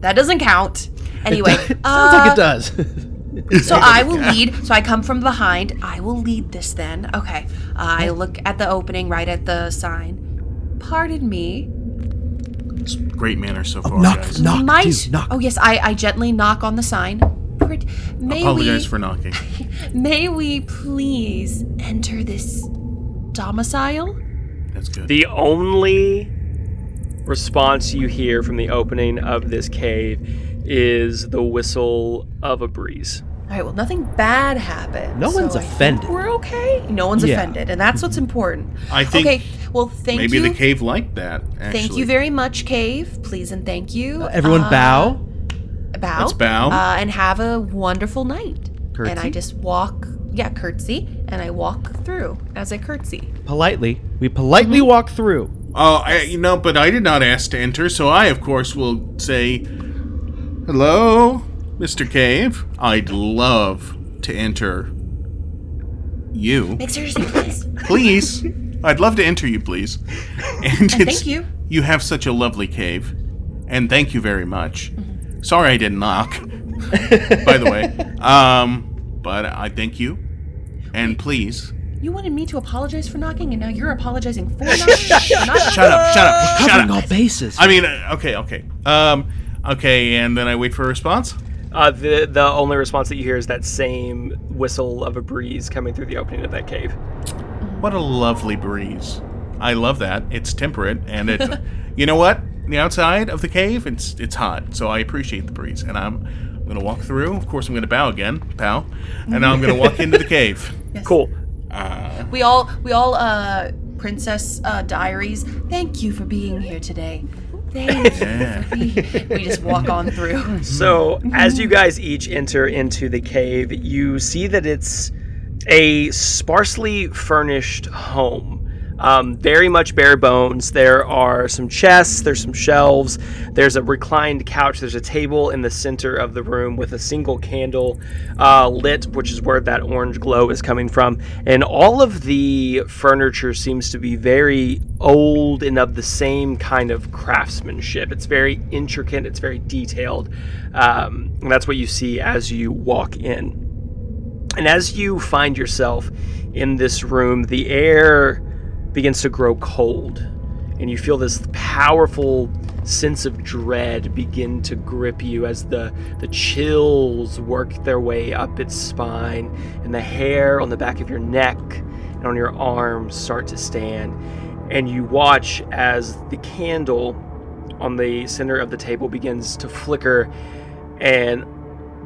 S4: that doesn't count. Anyway,
S5: Sounds like it does.
S4: so I will lead. So I come from behind. I will lead this then. Okay. I look at the opening right at the sign. Pardon me.
S3: Great manners so far,
S5: knock,
S3: guys.
S5: knock.
S4: Might.
S5: Dude, knock.
S4: Oh yes, I gently knock on the sign.
S3: Apologize for knocking.
S4: May we please enter this domicile?
S3: That's good.
S2: The only response you hear from the opening of this cave is the whistle of a breeze.
S4: All right, well, nothing bad happened.
S5: No one's
S4: I think
S5: offended.
S4: We're okay. No one's
S5: Yeah.
S4: offended, and that's what's important.
S3: I think
S4: Okay, well, thank
S3: maybe
S4: you.
S3: the cave liked that. Actually.
S4: Thank you very much, Cave. Please and thank you.
S5: Everyone bow.
S4: Bow.
S3: Let's bow.
S4: And have a wonderful night.
S5: Curtsy?
S4: And I just walk, curtsy, and I walk through as I curtsy.
S5: Politely. We politely walk through.
S3: Oh, but I did not ask to enter, so I, of course, will say, Hello, Mr. Cave. I'd love to enter you.
S4: Make seriously, please.
S3: Please. I'd love to enter you, please. And
S4: thank you.
S3: You have such a lovely cave. And thank you very much. Mm-hmm. Sorry I didn't knock, by the way. But I thank you. And please.
S4: You wanted me to apologize for knocking, and now you're apologizing for knocking?
S3: Shut up.
S5: Covering all bases.
S3: I mean, okay. Okay, and then I wait for a response?
S2: The only response that you hear is that same whistle of a breeze coming through the opening of that cave.
S3: What a lovely breeze. I love that. It's temperate, and it. You know what? The outside of the cave, it's hot, so I appreciate the breeze. And I'm going to walk through. Of course, I'm going to bow again. Bow. And now I'm going to walk into the cave.
S4: Yes.
S2: Cool.
S4: We all, Princess Diaries, thank you for being here today. Thank you. We just walk on through.
S2: So, as you guys each enter into the cave, you see that it's a sparsely furnished home. Very much bare bones. There are some chests, there's some shelves, there's a reclined couch, there's a table in the center of the room with a single candle lit, which is where that orange glow is coming from. And all of the furniture seems to be very old and of the same kind of craftsmanship. It's very intricate, it's very detailed. And that's what you see as you walk in. And as you find yourself in this room, the air begins to grow cold, and you feel this powerful sense of dread begin to grip you as the chills work their way up its spine, and the hair on the back of your neck and on your arms start to stand. And you watch as the candle on the center of the table begins to flicker and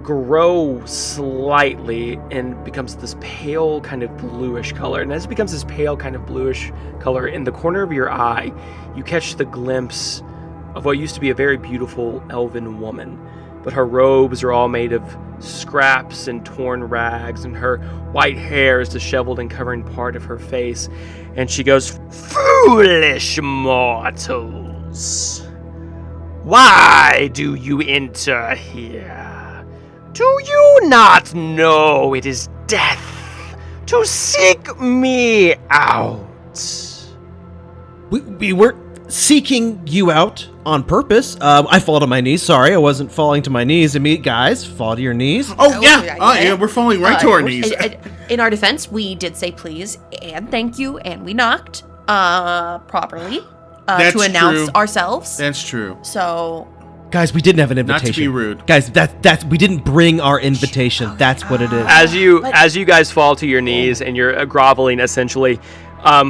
S2: grow slightly and becomes this pale kind of bluish color. And as it becomes this pale kind of bluish color, in the corner of your eye, you catch the glimpse of what used to be a very beautiful elven woman. But her robes are all made of scraps and torn rags, and her white hair is disheveled and covering part of her face. And she goes, "Foolish mortals! Why do you enter here? Do you not know it is death to seek me out?"
S5: We weren't seeking you out on purpose. I fall to my knees. Sorry, I wasn't falling to my knees. Guys, fall to your knees.
S3: Oh, yeah, we're falling right to our knees.
S4: In our defense, we did say please and thank you, and we knocked properly to announce ourselves.
S3: That's true.
S4: So...
S5: Guys, we didn't have an invitation.
S3: Not to be rude.
S5: Guys, that's we didn't bring our invitation. That's what it is.
S2: As you guys fall to your knees and you're groveling essentially,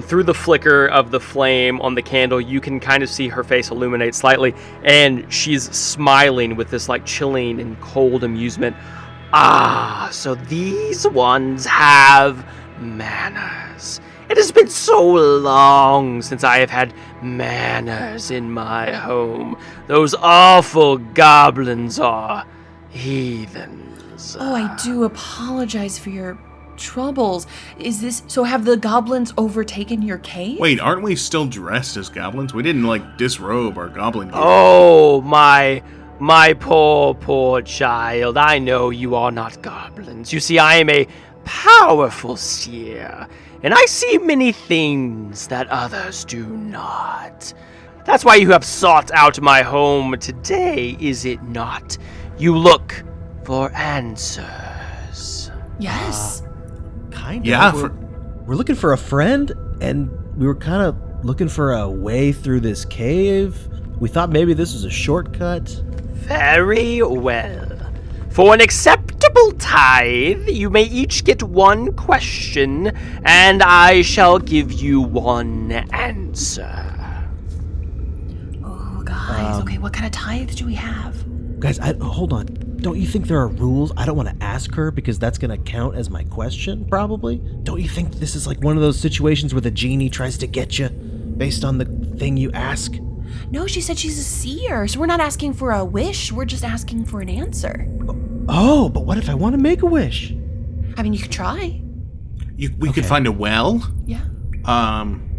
S2: through the flicker of the flame on the candle, you can kind of see her face illuminate slightly, and she's smiling with this like chilling and cold amusement. "Ah, so these ones have manners. It has been so long since I have had manners in my home. Those awful goblins are heathens."
S4: Oh, I do apologize for your troubles. Is this... So have the goblins overtaken your cave?
S3: Wait, aren't we still dressed as goblins? We didn't, disrobe our goblin gear.
S2: Oh, my poor child. I know you are not goblins. You see, I am a powerful seer, and I see many things that others do not. That's why you have sought out my home today, is it not? You look for answers.
S4: Yes.
S5: Kind of.
S3: Yeah.
S5: We're looking for a friend, and we were kind of looking for a way through this cave. We thought maybe this was a shortcut.
S2: Very well. For an acceptable tithe, you may each get one question, and I shall give you one answer.
S4: Oh, guys. Okay, what kind of tithes do we have?
S5: Guys, hold on. Don't you think there are rules? I don't want to ask her because that's going to count as my question, probably. Don't you think this is like one of those situations where the genie tries to get you based on the thing you ask?
S4: No, she said she's a seer, so we're not asking for a wish. We're just asking for an answer.
S5: Oh, but what if I want to make a wish?
S4: I mean, you could try.
S3: We could find a well.
S4: Yeah.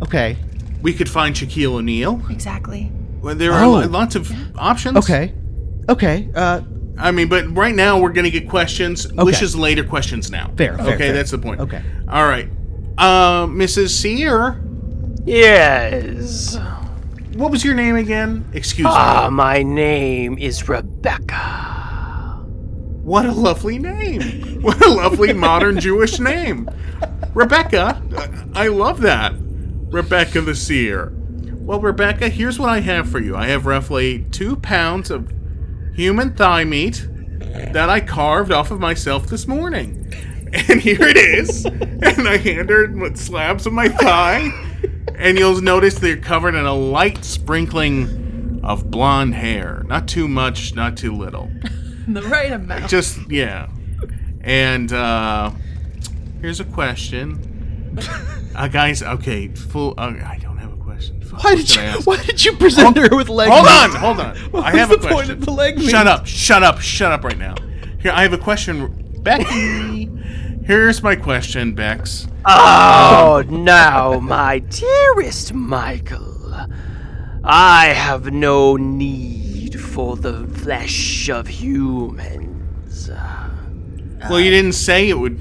S5: Okay.
S3: We could find Shaquille O'Neal.
S4: Exactly.
S3: Well, there are lots of options.
S5: Okay.
S3: I mean, but right now we're gonna get questions.
S5: Okay.
S3: Wishes later, questions now.
S5: Fair.
S3: Okay, that's the point.
S5: Okay.
S3: All right. Mrs. Seer,
S9: Yes.
S3: what was your name again? Excuse me.
S9: My name is Rebecca.
S3: What a lovely name. What a lovely modern Jewish name. Rebecca, I love that. Rebecca the Seer. Well, Rebecca, here's what I have for you. I have roughly 2 pounds of human thigh meat that I carved off of myself this morning. And here it is. And I hand her with slabs of my thigh. And you'll notice they're covered in a light sprinkling of blonde hair. Not too much, not too little.
S4: The right amount.
S3: Just, yeah. And here's a question. Guys, okay, I don't have a question.
S5: Why did you present her with leg
S3: Hold
S5: meat?
S3: on. I
S5: was
S3: have
S5: the
S3: a question.
S5: point of the leg meat?
S3: Shut up right now. Here, I have a question. Becky, here's my question, Bex.
S9: Oh, now, my dearest Michael, I have no need for the flesh of humans.
S3: Well, you didn't say it would.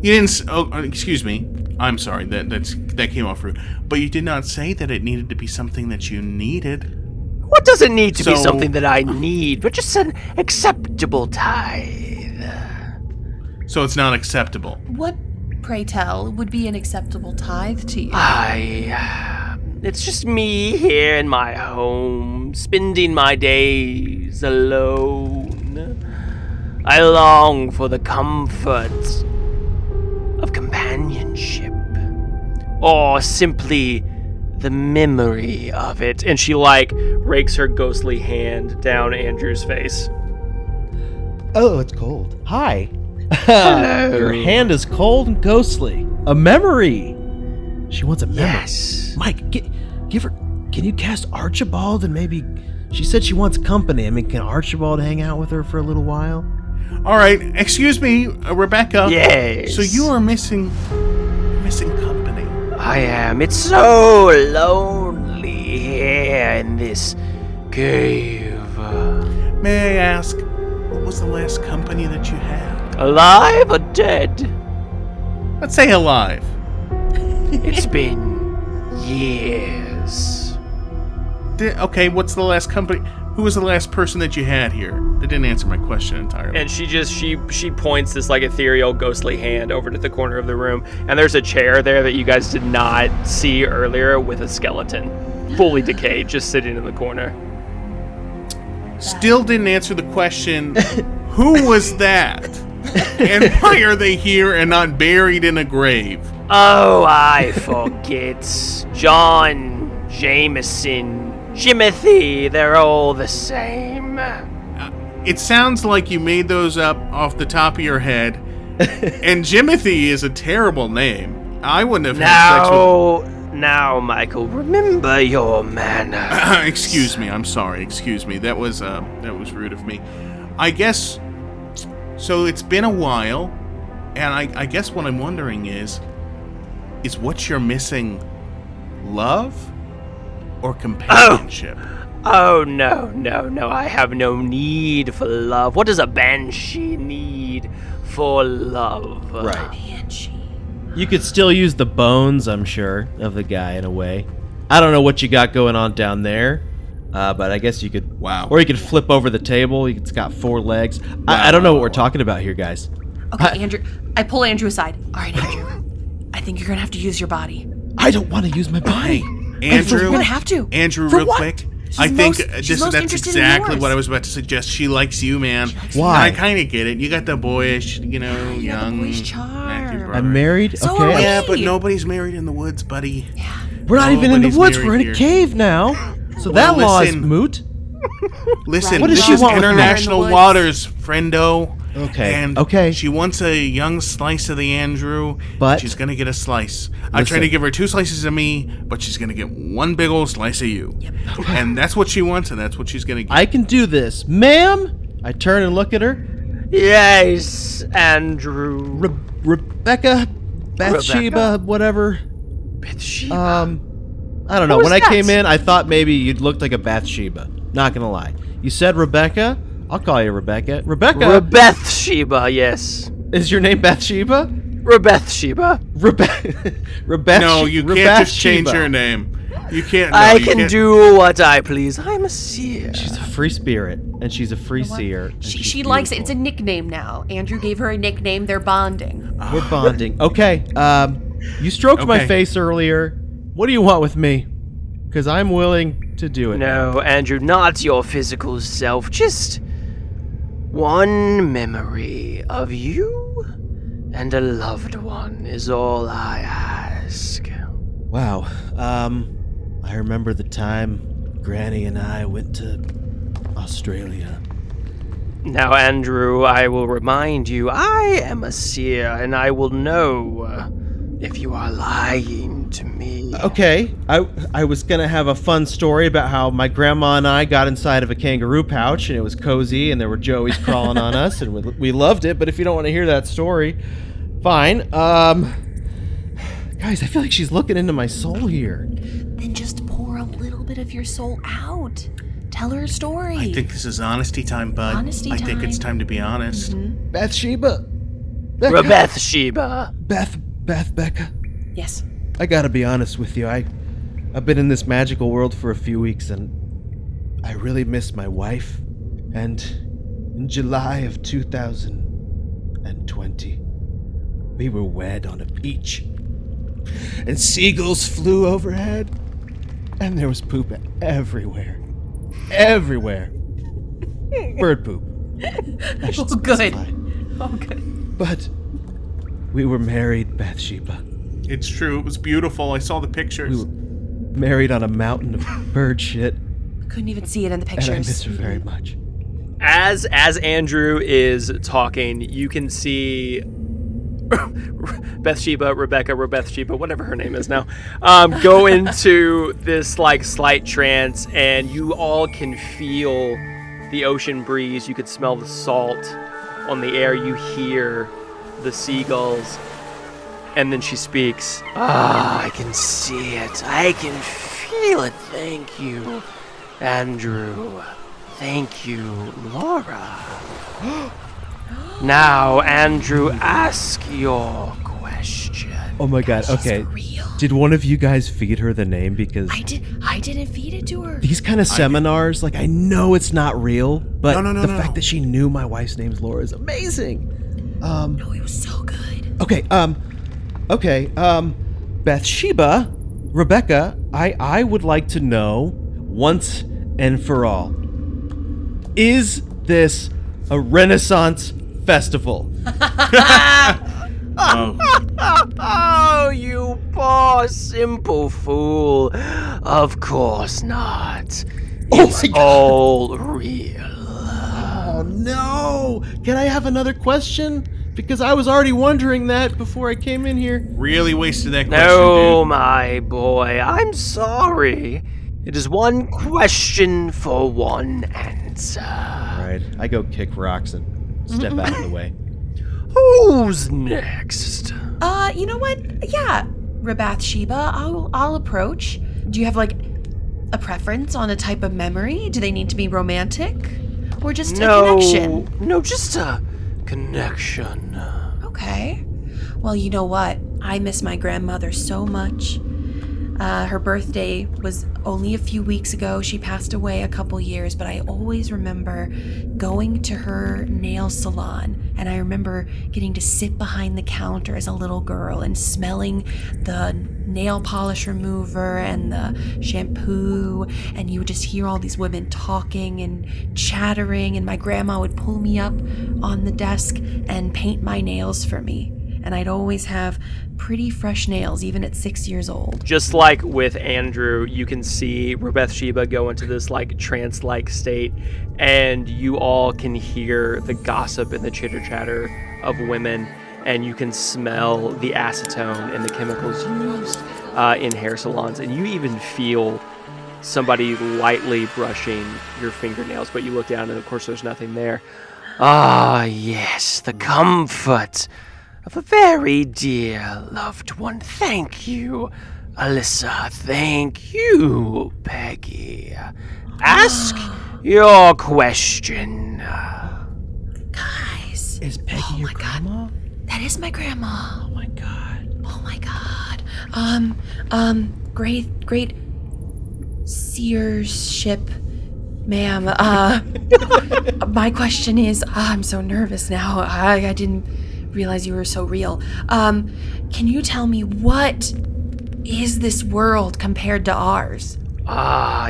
S3: You didn't. Oh, excuse me. I'm sorry. That came off rude. But you did not say that it needed to be something that you needed.
S9: What doesn't need to be something that I need, but just an acceptable tithe?
S3: So it's not acceptable.
S4: What, pray tell, would be an acceptable tithe to you?
S9: It's just me here in my home, spending my days alone. I long for the comforts of companionship, or simply the memory of it.
S2: And she, rakes her ghostly hand down Andrew's face.
S5: Oh, it's cold. Hi.
S9: Hello.
S5: Your hand is cold and ghostly. A memory. She wants a memory.
S9: Yes.
S5: Mike, give her. Can you cast Archibald and maybe? She said she wants company. I mean, can Archibald hang out with her for a little while?
S3: All right. Excuse me, Rebecca.
S9: Yes.
S3: So you are missing company.
S9: I am. It's so lonely here in this cave.
S3: May I ask, what was the last company that you had?
S9: Alive or dead?
S3: Let's say alive.
S9: It's been years.
S3: Okay, what's the last company? Who was the last person that you had here? That didn't answer my question entirely.
S2: And she points this ethereal ghostly hand over to the corner of the room, and there's a chair there that you guys did not see earlier with a skeleton, fully decayed, just sitting in the corner.
S3: Still didn't answer the question. Who was that? And why are they here and not buried in a grave?
S9: Oh, I forget. John, Jameson, Jimothy, they're all the same.
S3: It sounds like you made those up off the top of your head. And Jimothy is a terrible name. I wouldn't have had sex with...
S9: Now, Michael, remember your manners.
S3: Excuse me, I'm sorry. Excuse me. That was rude of me. I guess... So it's been a while, and I guess what I'm wondering is what you're missing love or companionship?
S9: Oh, no. I have no need for love. What does a banshee need for love?
S5: Right.
S4: Banshee.
S5: You could still use the bones, I'm sure, of the guy in a way. I don't know what you got going on down there, but I guess you could...
S3: Wow.
S5: Or you could flip over the table. It's got 4 legs. I don't know what we're talking about here, guys.
S4: Okay, Andrew. I pull Andrew aside. All right, Andrew. I think you're going to have to use your body.
S5: I don't want to use my body.
S3: Andrew,
S4: You're going to have to.
S3: Andrew,
S4: For
S3: real
S4: what?
S3: quick. I think
S4: she's most
S3: that's
S4: interested in
S3: exactly
S4: yours.
S3: what I was about to suggest. She likes you, man.
S5: Why?
S3: I kind of get it. You got the boyish,
S4: You got the
S3: young.
S4: boyish charm.
S3: active brother.
S5: I'm married?
S4: So
S5: okay.
S4: are we.
S3: Yeah, but nobody's married in the woods, buddy.
S5: We're not even in the
S3: Nobody's
S5: woods.
S3: married
S5: We're in a
S3: here.
S5: cave now. So
S3: Well,
S5: that law is
S3: listen.
S5: moot.
S3: Listen,
S5: What does
S3: this
S5: she
S3: is
S5: want with her?
S3: international
S4: In the woods?
S3: waters, friendo.
S5: Okay,
S3: And
S5: okay.
S3: she wants a young slice of the Andrew,
S5: But-
S3: she's gonna get a slice. I tried to
S5: Listen.
S3: give her 2 slices of me, but she's gonna get 1 big old slice of you. And that's what she wants, and that's what she's gonna get.
S5: I can do this. Ma'am? I turn and look at her.
S9: Yes, Andrew.
S5: Rebecca? Bathsheba? Whatever.
S9: Bathsheba.
S5: I don't know.
S9: What
S5: When
S9: was
S5: I
S9: that?
S5: came in, I thought maybe you'd looked like a Bathsheba. Not gonna lie. You said Rebecca. I'll call you Rebecca. Rebecca.
S2: Rebethsheba, yes.
S5: Is your name Bathsheba?
S2: Rebethsheba.
S5: Rebecca.
S3: No, you can't just change her name. You can't. No,
S2: I can do what I please. I'm a seer.
S5: She's a free spirit, and she's a free seer.
S4: She likes it. It's a nickname now. Andrew gave her a nickname. They're bonding.
S5: We're bonding. Okay. You stroked my face earlier. What do you want with me? Because I'm willing to do it.
S2: No, Andrew, not your physical self. Just one memory of you and a loved one is all I ask.
S5: Wow. I remember the time Granny and I went to Australia.
S2: Now, Andrew, I will remind you, I am a seer, and I will know if you are lying to me.
S5: Okay, I was gonna have a fun story about how my grandma and I got inside of a kangaroo pouch, and it was cozy, and there were joeys crawling on us, and we loved it, but if you don't want to hear that story, fine. Guys, I feel like she's looking into my soul here.
S4: Then just pour a little bit of your soul out. Tell her a story.
S3: I think this is honesty time, bud.
S4: Honesty
S3: I think
S4: time.
S3: it's time to be honest.
S4: Mm-hmm.
S5: Bathsheba.
S2: Rebethsheba.
S5: Becca.
S4: Yes.
S5: I gotta be honest with you. I've been in this magical world for a few weeks, and I really miss my wife. And in July of 2020, we were wed on a beach. And seagulls flew overhead, and there was poop everywhere. Everywhere. Bird poop.
S4: Oh, good. Oh, good.
S5: But we were married, Bathsheba.
S3: It's true. It was beautiful. I saw the pictures.
S5: We were married on a mountain of bird shit.
S4: Couldn't even see it in the pictures.
S5: And I miss her very much.
S2: As Andrew is talking, you can see Rebethsheba, whatever her name is now, go into this like slight trance, and you all can feel the ocean breeze. You could smell the salt on the air. You hear the seagulls, and then she speaks. I can see it. I can feel it. Thank you, Andrew. Thank you, Laura. Now, Andrew, ask your question.
S5: Oh my god, okay. Did one of you guys feed her the name? Because
S4: I didn't feed it to her.
S5: These kind of seminars, like, I know it's not real, but
S3: No,
S5: the fact that she knew my wife's name's Laura is amazing.
S4: No, it was so good.
S5: Okay, Bathsheba, Rebecca, I would like to know, once and for all, is this a Renaissance festival?
S2: Oh, you poor simple fool. Of course not. It's all real.
S5: Oh, no. Can I have another question? Because I was already wondering that before I came in here.
S3: Really wasted that question,
S2: No,
S3: dude.
S2: my boy, I'm sorry. It is one question for one answer.
S5: All right, I go kick rocks and step out of the way.
S2: Who's next?
S4: You know what? Yeah, Rebethsheba, I'll approach. Do you have like a preference on a type of memory? Do they need to be romantic, or just a connection?
S2: No, just a connection.
S4: Okay. Well, you know what? I miss my grandmother so much. Her birthday was only a few weeks ago. She passed away a couple years, but I always remember going to her nail salon, and I remember getting to sit behind the counter as a little girl and smelling the nail polish remover and the shampoo, and you would just hear all these women talking and chattering, and my grandma would pull me up on the desk and paint my nails for me. And I'd always have pretty fresh nails, even at 6 years old.
S2: Just like with Andrew, you can see Rebethsheba go into this like trance-like state, and you all can hear the gossip and the chitter-chatter of women, and you can smell the acetone and the chemicals used in hair salons, and you even feel somebody lightly brushing your fingernails, but you look down and of course there's nothing there. Ah, yes, the comfort of a very dear loved one. Thank you, Alyssa. Thank you, Peggy. Ask your question.
S9: question.
S4: Guys.
S5: Is Peggy your grandma?
S4: That is my grandma.
S5: Oh my god.
S4: Oh my god. Great seership, ma'am. My question is, I'm so nervous now. I didn't realize you were so real. Can you tell me, what is this world compared to ours?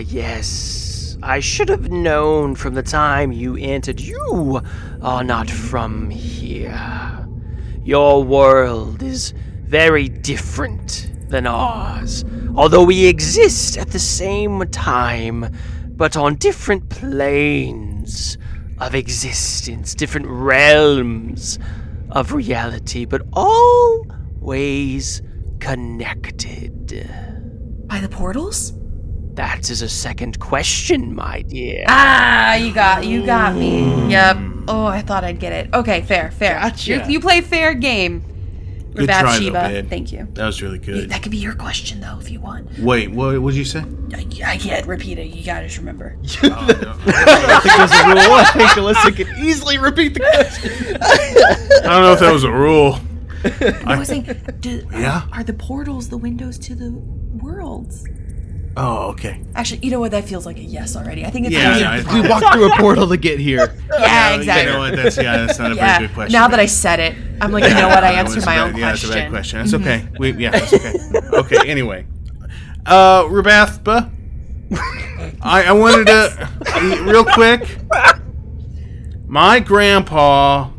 S9: Yes. I should have known from the time you entered. You are not from here. Your world is very different than ours, although we exist at the same time, but on different planes of existence, different realms of reality, but always connected.
S4: By the portals?
S9: That is a second question, my dear.
S4: You got me. Yep. Oh, I thought I'd get it. Okay, fair.
S5: Gotcha.
S4: You play fair game.
S3: Good try, though,
S4: Bathsheba.
S3: babe.
S4: Thank you.
S3: That was really good.
S4: That could be your question, though, if you want.
S3: Wait, what did you say?
S4: I can't repeat it. You gotta just remember.
S5: I think there's a rule. I think Alyssa can easily repeat the question.
S3: I don't know if that was a rule.
S4: I was saying,
S3: Yeah?
S4: are the portals the windows to the worlds?
S3: Oh, okay.
S4: Actually, you know what? That feels like a yes already. I think it's
S3: Yeah,
S5: We walked through a portal to get here.
S4: Yeah, exactly.
S3: You know what? That's not a very good question.
S4: Now that I said it, I'm like, you know what? I answered my own question.
S3: Yeah, that's a bad question. That's okay. That's okay. Okay, anyway. Rabathba, I wanted to, real quick, my grandpa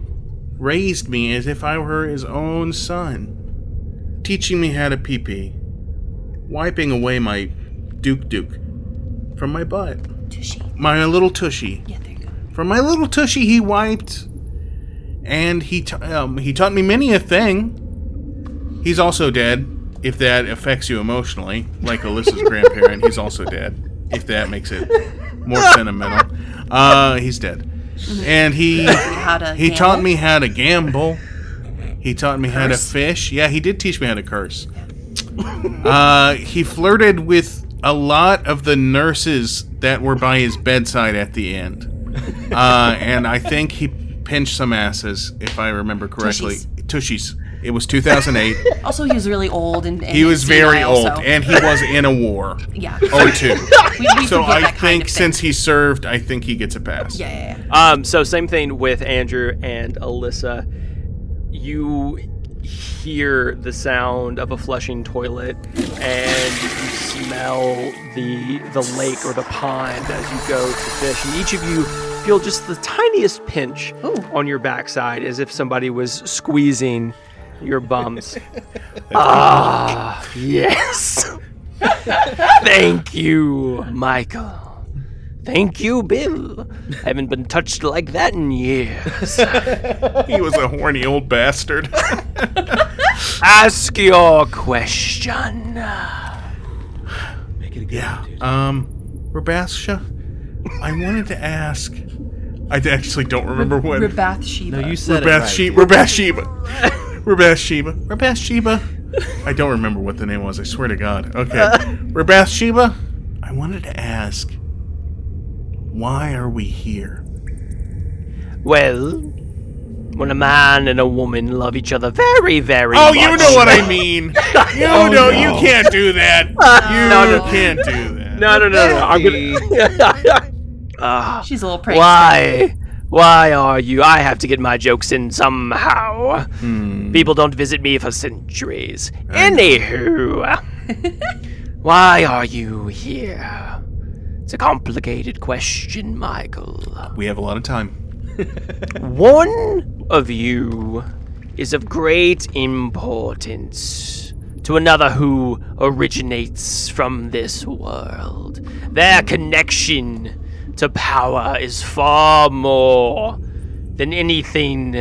S3: raised me as if I were his own son, teaching me how to pee-pee, wiping away my duke from my butt.
S4: Tushy.
S3: My little tushy.
S4: Yeah, there you go.
S3: From my little tushy, he wiped, and he taught me many a thing. He's also dead, if that affects you emotionally. Like Alyssa's grandparent, he's also dead, if that makes it more sentimental. He's dead. And he taught me how to gamble. He taught me how to fish. Yeah, he did teach me how to curse. He flirted with a lot of the nurses that were by his bedside at the end. And I think he pinched some asses, if I remember correctly. Tushies. It was 2008.
S4: Also, he was really old. And
S3: he was very
S4: senile,
S3: old,
S4: so.
S3: and he was in a war.
S4: Yeah.
S3: Or two.
S4: we
S3: So
S4: forget
S3: I
S4: that kind
S3: think
S4: of thing.
S3: since he served, I think he gets a pass.
S4: Yeah.
S2: So same thing with Andrew and Alyssa. You hear the sound of a flushing toilet, and you smell the lake or the pond as you go to fish. And each of you feel just the tiniest pinch on your backside, as if somebody was squeezing your bums. Yes. Thank you, Michael. Thank you, Bill. I haven't been touched like that in years.
S3: He was a horny old bastard.
S9: Ask your question.
S5: Make it a good
S3: Yeah.
S5: one, dude.
S3: Rabasha, I wanted to ask. I actually don't remember what.
S4: Bathsheba.
S5: No, you said it right.
S3: Rabathsheba. I don't remember what the name was. I swear to God. Okay. Rabathsheba, I wanted to ask. Why are we here?
S9: Well, when a man and a woman love each other very, very
S3: Oh,
S9: much.
S3: you know what I mean. You can't do that. You can't do that.
S2: No. I'm gonna.
S4: She's a little prank.
S9: Why are you? I have to get my jokes in somehow. People don't visit me for centuries. Anywho, why are you here? It's a complicated question, Michael.
S3: We have a lot of time.
S9: One of you is of great importance to another who originates from this world. Their connection to power is far more than anything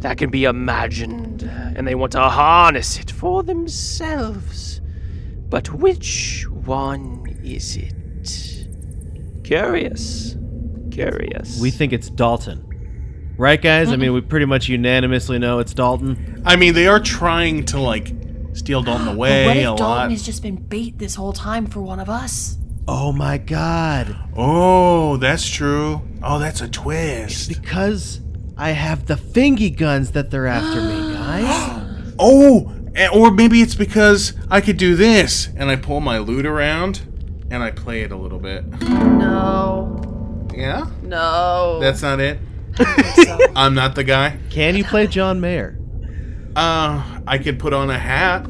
S9: that can be imagined, and they want to harness it for themselves. But which one is it? Curious.
S5: We think it's Dalton. Right, guys? I mean, we pretty much unanimously know it's Dalton.
S3: I mean, they are trying to, steal Dalton away
S4: What if
S3: a lot.
S4: Dalton has just been bait this whole time for one of us?
S5: Oh my god.
S3: Oh, that's true. Oh, that's a twist.
S5: Because I have the fingy guns that they're after me, guys.
S3: Oh, or maybe it's because I could do this, and I pull my lute around, and I play it a little bit.
S4: No.
S3: Yeah?
S4: No.
S3: That's not it? I'm not the guy?
S5: Can you play John Mayer?
S3: I could put on a hat,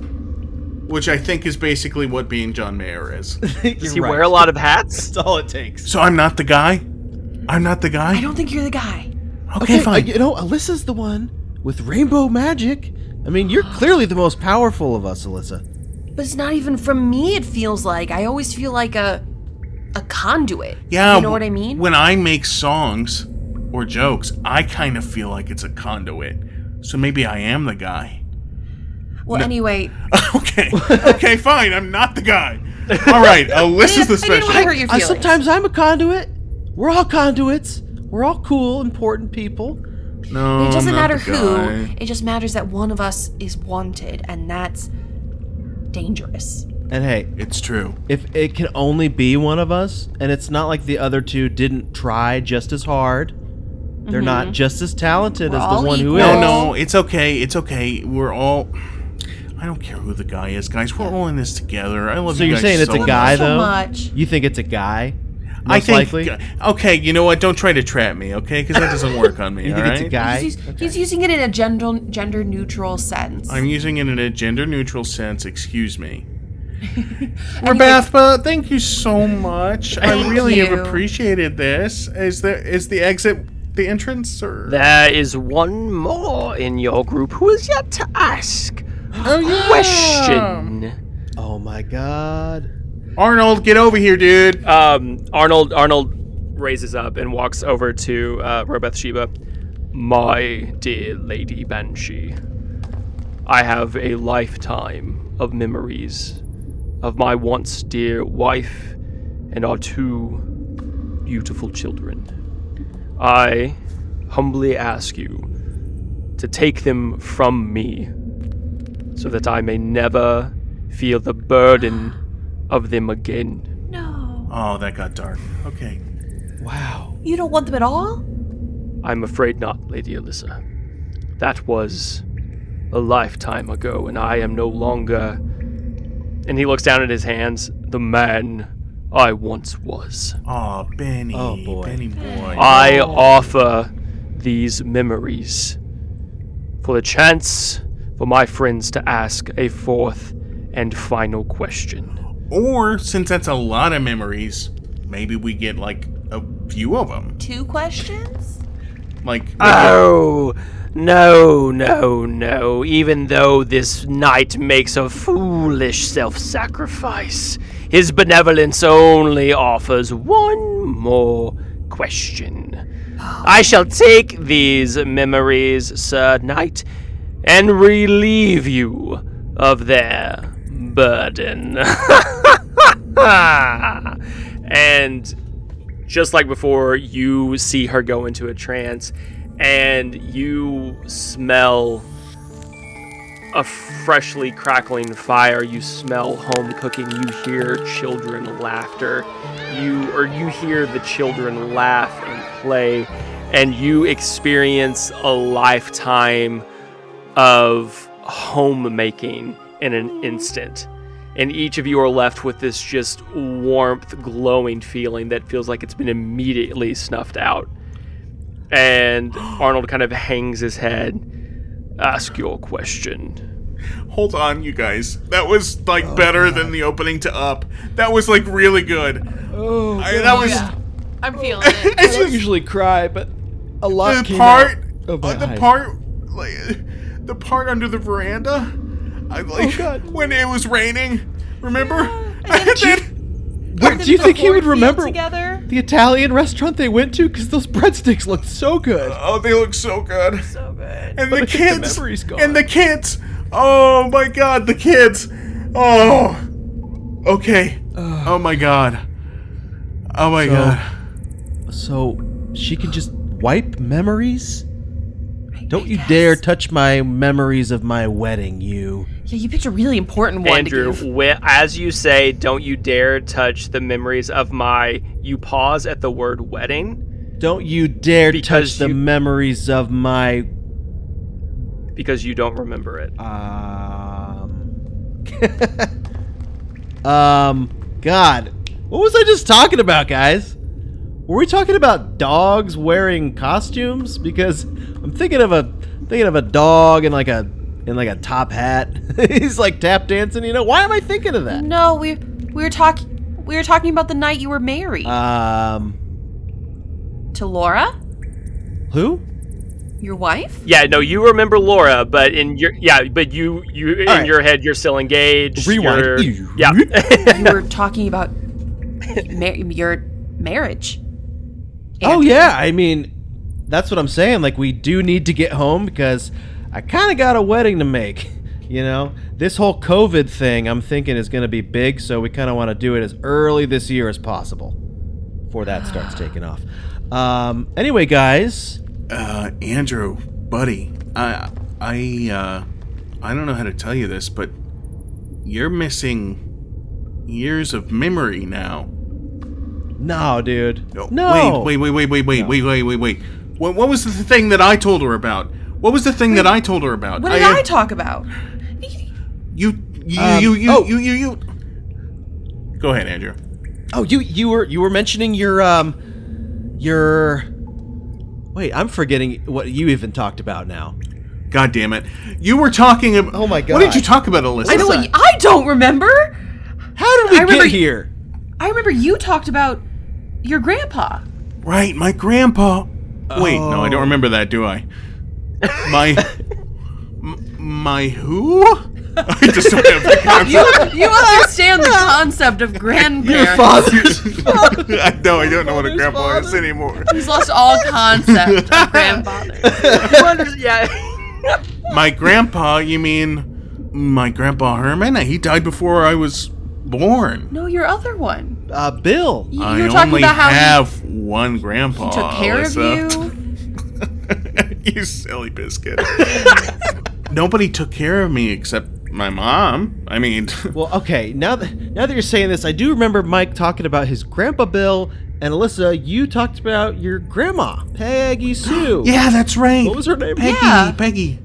S3: which I think is basically what being John Mayer is.
S2: Does he wear a lot of hats?
S5: That's all it takes.
S3: So I'm not the guy? I'm not the guy?
S4: I don't think you're the guy.
S3: Okay, fine.
S5: Alyssa's the one with rainbow magic. I mean, you're clearly the most powerful of us, Alyssa.
S4: But it's not even from me, it feels like. I always feel like a conduit.
S3: Yeah,
S4: You know what I mean?
S3: When I make songs or jokes, I kind of feel like it's a conduit. So maybe I am the guy.
S4: Well, anyway.
S3: Okay, fine. I'm not the guy. All right, Alyssa's the
S4: I didn't
S3: special.
S4: want to hurt your feelings.
S5: Sometimes I'm a conduit. We're all conduits. We're all cool, important people.
S3: No,
S4: It doesn't
S3: not
S4: matter
S3: the
S4: who.
S3: guy.
S4: It just matters that one of us is wanted, and that's dangerous.
S5: And hey,
S3: It's true.
S5: if it can only be one of us, and it's not like the other two didn't try just as hard, they're not just as talented
S4: We're
S5: as
S4: all
S5: the one who
S4: equal.
S5: is.
S3: No, it's okay. It's okay. We're all... I don't care who the guy is, guys. We're all in this together. I love
S5: So
S3: you
S5: you're
S3: guys
S5: saying it's
S3: so
S5: a guy,
S3: much.
S4: So
S5: though?
S4: much.
S5: You think it's a guy?
S3: I
S5: Most
S3: think...
S5: likely?
S3: Okay, you know what? Don't try to trap me, okay? Because that doesn't work on me,
S5: You think
S3: all
S5: it's a
S3: right?
S5: guy?
S4: He's using it in a gender neutral sense.
S3: I'm using it in a gender-neutral sense. Excuse me. Rebecca, thank you so much. I
S4: Thank
S3: really have
S4: you.
S3: appreciated this. Is the exit the entrance, or
S9: There is one more in your group who is yet to ask
S3: Oh, yeah.
S9: question.
S5: Oh my god.
S3: Arnold, get over here, dude.
S2: Arnold raises up and walks over to Robeth Sheba. My dear Lady Banshee, I have a lifetime of memories of my once dear wife and our two beautiful children. I humbly ask you to take them from me so that I may never feel the burden of them again.
S4: No.
S3: Oh, that got dark. Okay.
S5: Wow.
S4: You don't want them at all?
S2: I'm afraid not, Lady Alyssa. That was a lifetime ago, and I am no longer... And he looks down at his hands. The man I once was.
S3: Oh, Benny.
S5: Oh, boy.
S3: Benny boy.
S2: I offer these memories for the chance for my friends to ask a fourth and final question.
S3: Or, since that's a lot of memories, maybe we get, like, a few of them.
S4: 2 questions?
S3: Like,
S9: Oh, no. Even though this knight makes a foolish self-sacrifice, his benevolence only offers one more question. I shall take these memories, Sir Knight, and relieve you of their burden.
S2: And just like before, you see her go into a trance, and you smell a freshly crackling fire. You smell home cooking. You hear children laughter. You hear the children laugh and play, and you experience a lifetime of homemaking in an instant. And each of you are left with this just warmth, glowing feeling that feels like it's been immediately snuffed out. And Arnold kind of hangs his head. Ask your question.
S3: hold on, you guys. That was, like, better than the opening to Up. That was, like, really good.
S5: Oh,
S3: That was...
S4: Yeah. I'm feeling it.
S5: I don't usually cry, but a lot
S3: the
S5: came
S3: part,
S5: out of my eyes.
S3: the part under the veranda. I like
S5: God.
S3: when it was raining. Remember?
S4: And then-
S5: Wait, do you think he would remember
S4: together?
S5: the Italian restaurant they went to? Because those breadsticks looked so good.
S3: Oh, they look so good.
S4: So good.
S3: And
S5: But
S3: the
S5: I think the
S3: kids.
S5: memory's gone.
S3: And the kids. Oh my God, the kids. Oh. Okay. Oh my God. Oh my God.
S5: So she can just wipe memories? Don't you dare touch my memories of my wedding, you.
S4: Yeah, you picked a really important one
S2: Andrew,
S4: to give.
S2: as you say, don't you dare touch the memories of my... You pause at the word wedding.
S5: Don't you dare
S2: Because
S5: touch the
S2: you-
S5: memories of my...
S2: Because you don't remember it.
S5: God. What was I just talking about, guys? Were we talking about dogs wearing costumes? Because I'm thinking of a dog in like a top hat. He's like tap dancing, you know? Why am I thinking of that?
S4: No, we were talking about the night you were married. To Laura?
S5: Who?
S4: Your wife?
S2: Yeah, no, you remember Laura, but in your
S5: right.
S2: your head you're still engaged.
S5: Rewind.
S2: Yeah.
S4: You were talking about your marriage.
S5: Oh yeah, I mean, that's what I'm saying. Like, we do need to get home because I kind of got a wedding to make. You know, this whole COVID thing, I'm thinking is going to be big, so we kind of want to do it as early this year as possible before that starts taking off. Anyway, guys.
S3: Andrew, buddy, I don't know how to tell you this, but you're missing years of memory now.
S5: No, dude.
S3: No.
S5: No.
S3: Wait. What was the thing that I told her about? What was the thing that I told her about?
S4: What did I talk about?
S3: You. Go ahead, Andrew.
S5: Oh, you were mentioning your. Wait, I'm forgetting what you even talked about now.
S3: God damn it! You were talking about.
S5: Oh my God.
S3: What did you talk about, Alyssa?
S4: I don't remember.
S5: How did we get here?
S4: I remember you talked about your grandpa.
S3: Right, my grandpa. Wait, no, I don't remember that, do I? My who? I just don't have the concept.
S4: You understand the concept of grandparents.
S5: Your father's
S3: No, I don't know what a grandpa is anymore.
S4: He's lost all concept of grandfather.
S2: Yeah.
S3: My grandpa, you mean my grandpa Herman? He died before I was born.
S4: No, your other one.
S5: Bill.
S4: You
S3: I
S4: were talking
S3: only
S4: about how
S3: have one grandpa.
S4: he took care
S3: Alyssa.
S4: of you.
S3: You silly biscuit. Nobody took care of me except my mom. I mean,
S5: Well, okay. Now that you're saying this, I do remember Mike talking about his grandpa Bill, and Alyssa, you talked about your grandma, Peggy Sue.
S3: yeah, that's right.
S5: What was her name?
S3: Peggy.
S4: Yeah.
S3: Peggy.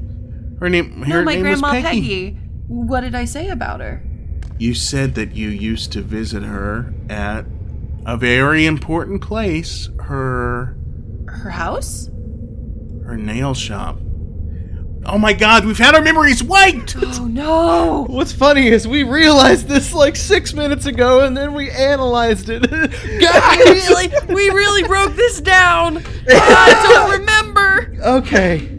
S3: Her name.
S4: No, my
S3: name
S4: grandma
S3: was
S4: Peggy. What did I say about her?
S3: You said that you used to visit her at a very important place. Her
S4: house?
S3: Her nail shop. Oh my God, we've had our memories wiped!
S4: Oh no!
S5: What's funny is we realized this like 6 minutes ago, and then we analyzed it. Guys!
S4: We really broke this down. I don't remember.
S5: Okay.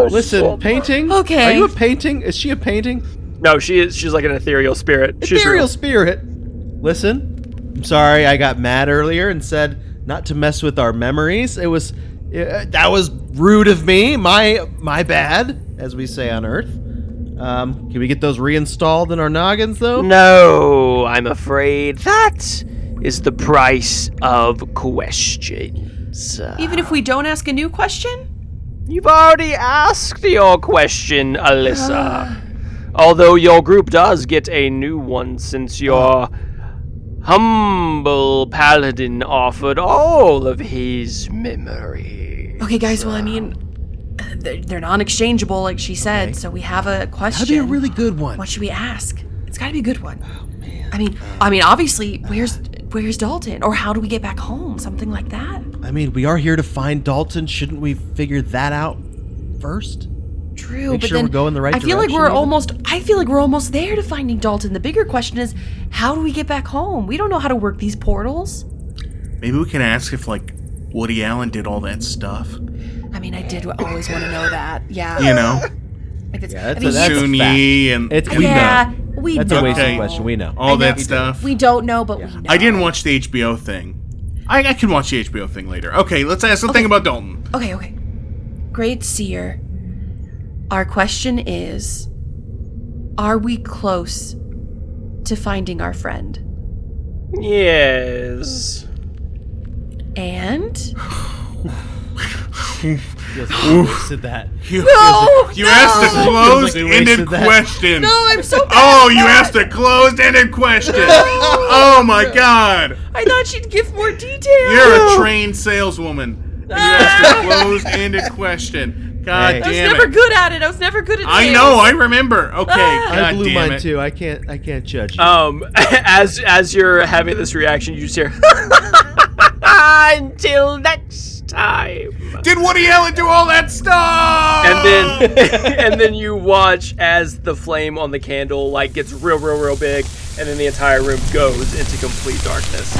S5: Listen, painting?
S4: Okay.
S5: Are you a painting? Is she a painting?
S2: No, she's like an ethereal spirit. She's
S5: Ethereal
S2: real.
S5: spirit. Listen, I'm sorry I got mad earlier and said not to mess with our memories. That was rude of me. My bad, as we say on Earth. Can we get those reinstalled in our noggins, though?
S9: No, I'm afraid that is the price of questions.
S4: Even if we don't ask a new question?
S9: You've already asked your question, Alyssa. Although your group does get a new one since your humble paladin offered all of his memory.
S4: Okay, guys, well, I mean, they're non-exchangeable, like she said, so we have a question.
S5: That'd be a really good one.
S4: What should we ask? It's gotta be a good one. Oh, man. I mean, obviously, where's Dalton? Or how do we get back home? Something like that.
S5: I mean, we are here to find Dalton. Shouldn't we figure that out first?
S4: True,
S5: Make
S4: but
S5: sure
S4: then
S5: we're going the right
S4: I feel like
S5: direction,
S4: I feel like we're almost there to finding Dalton. The bigger question is, how do we get back home? We don't know how to work these portals.
S3: Maybe we can ask if, like, Woody Allen did all that stuff.
S4: I mean, I did always want to know that. Yeah.
S3: You know?
S4: If it's,
S5: Yeah, that's
S4: I mean,
S5: a fact.
S3: Soon-Yi and...
S5: We
S4: yeah,
S5: know.
S4: we
S5: That's
S4: know.
S5: a wasted
S3: Okay.
S5: question. We know.
S3: all
S4: I know.
S3: that stuff.
S4: We don't know, but we know.
S3: I didn't watch the HBO thing. I can watch the HBO thing later. Okay, let's ask the thing about Dalton.
S4: Okay. Great seer. Our question is, are we close to finding our friend?
S2: Yes.
S4: And?
S5: Feels like we wasted that.
S3: You
S4: No!
S3: asked a
S5: Feels
S3: closed-ended
S5: like we wasted that.
S3: question.
S4: No, I'm so bad.
S3: Oh, you asked a closed-ended question. Oh my God.
S4: I thought she'd give more detail.
S3: You're a trained saleswoman. And you asked a closed-ended question. God
S5: Hey.
S4: I was
S3: damn
S4: never
S3: it.
S4: good at it. I was never good at
S3: I
S4: sales.
S3: know, I remember. Okay, God
S5: I blew
S3: damn
S5: mine
S3: it.
S5: too. I can't judge you.
S2: As you're having this reaction, you just hear until next time.
S3: Did Woody Allen do all that stuff?
S2: And then you watch as the flame on the candle like gets real big, and then the entire room goes into complete darkness,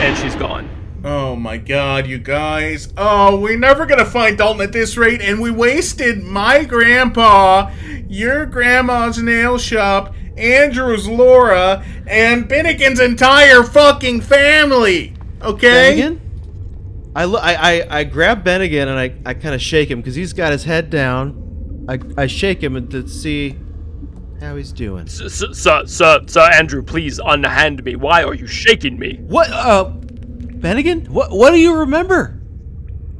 S2: and she's gone.
S3: Oh my God, you guys. Oh, we're never gonna find Dalton at this rate, and we wasted my grandpa, your grandma's nail shop, Andrew's Laura, and Bennigan's entire fucking family. Okay?
S5: Bennigan? I grab Bennigan and I kind of shake him because he's got his head down. I shake him to see how he's doing.
S2: Sir Andrew, please unhand me. Why are you shaking me?
S5: What? Bennigan? What do you remember?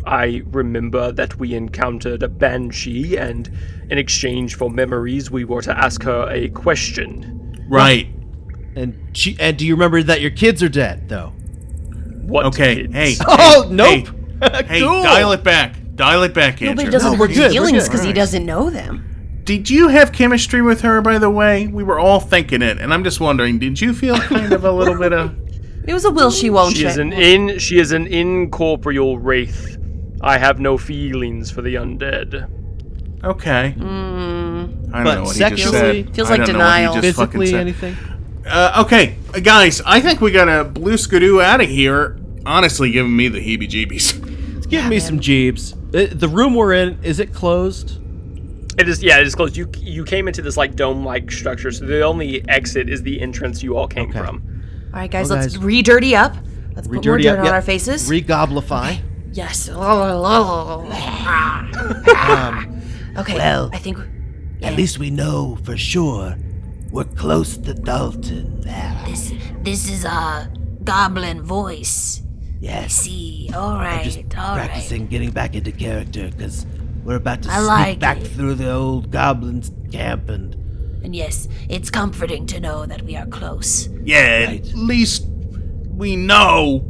S2: I remember that we encountered a banshee, and in exchange for memories, we were to ask her a question.
S3: Right.
S5: And do you remember that your kids are dead though?
S2: What?
S3: Okay,
S2: kids?
S3: hey.
S5: Oh, nope.
S3: Hey,
S5: Cool.
S3: dial it back. Dial it back, Andrew.
S4: Nobody doesn't
S5: we're
S4: hurt
S5: good, we're
S4: feelings
S5: good.
S4: because he
S3: Alright.
S4: doesn't know them.
S3: Did you have chemistry with her, by the way? We were all thinking it, and I'm just wondering, did you feel kind of a little bit of...
S4: It was a will she won't
S2: She is an incorporeal wraith. I have no feelings for the undead.
S3: Okay. I don't know what he just
S5: sexually-
S3: said.
S4: Feels
S3: I
S4: like
S3: don't know what he
S4: denial.
S3: just fucking
S5: Physically,
S3: said.
S5: anything?
S3: Okay, guys, I think we gotta blue skidoo out of here. Honestly, giving me the heebie-jeebies.
S5: It's giving me some jeebs. The room we're in, is it closed?
S2: It is closed. You came into this like dome-like structure, so the only exit is the entrance you all came
S5: Okay.
S2: from.
S4: All right, guys,
S5: Well,
S4: let's
S5: guys,
S4: re-dirty up. Let's put more
S5: Re-dirty
S4: dirt
S5: up,
S4: on
S5: yep.
S4: our faces.
S5: Re-goblify.
S4: Yes. Okay,
S11: Well,
S4: I think...
S11: At least we know for sure we're close to Dalton.
S8: This is a goblin voice.
S11: Yes.
S8: See, all
S11: I'm just
S8: right, all right.
S11: practicing getting back into character because we're about to
S8: I
S11: sneak
S8: like
S11: back
S8: it.
S11: through the old goblin's camp and
S8: And yes, it's comforting to know that we are close.
S3: Yeah,
S11: Right.
S3: at least we know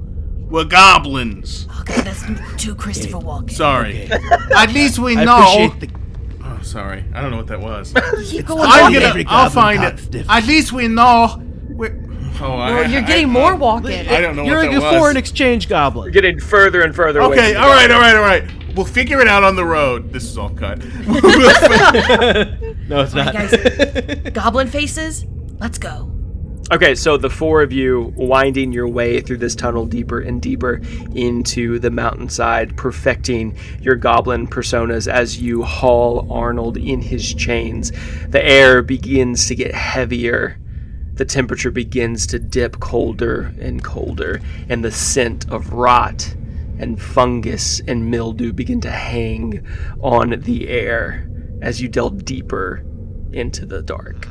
S3: we're goblins.
S8: Okay, that's too Christopher Walken.
S3: Sorry. At least we
S5: I
S3: know...
S5: appreciate the...
S3: Oh, sorry. I don't know what that was.
S8: Keep going.
S3: I'll find it. At least we know...
S4: Well, you're getting more walking.
S3: I don't know
S5: You're
S3: what
S5: a
S3: that was.
S5: foreign exchange goblin.
S2: You're getting further and further away.
S3: Okay,
S2: from
S3: all
S2: the
S3: right. We'll figure it out on the road. This is all cut.
S5: No, it's not.
S4: Guys, goblin faces, let's go.
S2: Okay, so the four of you winding your way through this tunnel deeper and deeper into the mountainside, perfecting your goblin personas as you haul Arnold in his chains. The air begins to get heavier. The temperature begins to dip colder and colder, and the scent of rot and fungus and mildew begin to hang on the air as you delve deeper into the dark.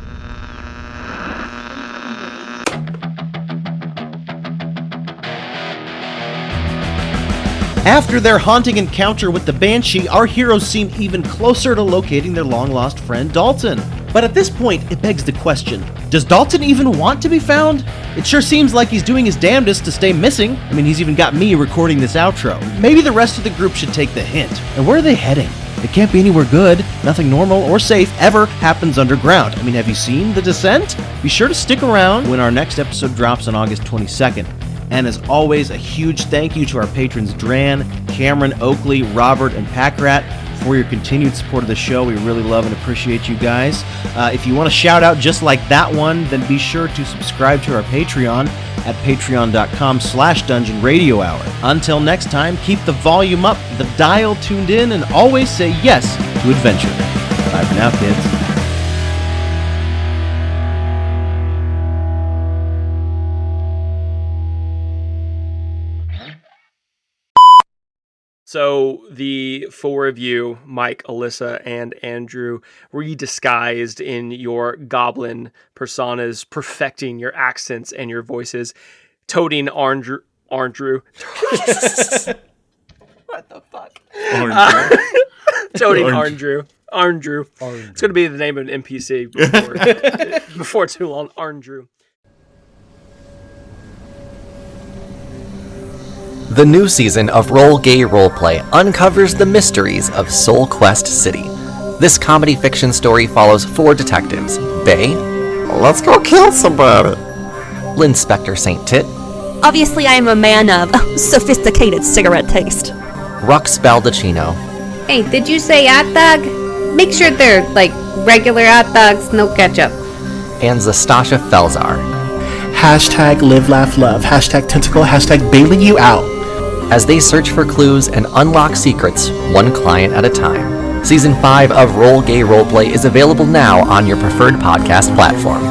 S5: After their haunting encounter with the Banshee, our heroes seem even closer to locating their long-lost friend Dalton. But at this point, it begs the question, does Dalton even want to be found? It sure seems like he's doing his damnedest to stay missing. I mean, he's even got me recording this outro. Maybe the rest of the group should take the hint. And where are they heading? It can't be anywhere good. Nothing normal or safe ever happens underground. I mean, have you seen The Descent? Be sure to stick around when our next episode drops on August 22nd. And as always, a huge thank you to our patrons Dran, Cameron, Oakley, Robert, and Packrat for your continued support of the show. We really love and appreciate you guys. If you want to shout out just like that one, then be sure to subscribe to our Patreon at patreon.com/Dungeon Radio Hour. Until next time, keep the volume up, the dial tuned in, and always say yes to adventure. Bye for now, kids.
S2: So the four of you, Mike, Alyssa, and Andrew, redisguised in your goblin personas, perfecting your accents and your voices, toting Andrew. What the fuck? Tony Arndrew. Arndrew. It's going to be the name of an NPC before too long. Arndrew.
S12: The new season of Roll Gay Roleplay uncovers the mysteries of Soul Quest City. This comedy fiction story follows 4 detectives: Bay,
S13: let's go kill somebody;
S12: Linspector St. Tit,
S14: obviously I am a man of sophisticated cigarette taste;
S12: Rux Baldacchino.
S15: Hey, did you say hot dog? Make sure they're, like, regular hot dogs, no ketchup.
S12: And Zastasha Felzar.
S13: Hashtag live, laugh, love. Hashtag tentacle. Hashtag bailing you out.
S12: As they search for clues and unlock secrets, one client at a time. Season 5 of Roll Gay Roleplay is available now on your preferred podcast platform.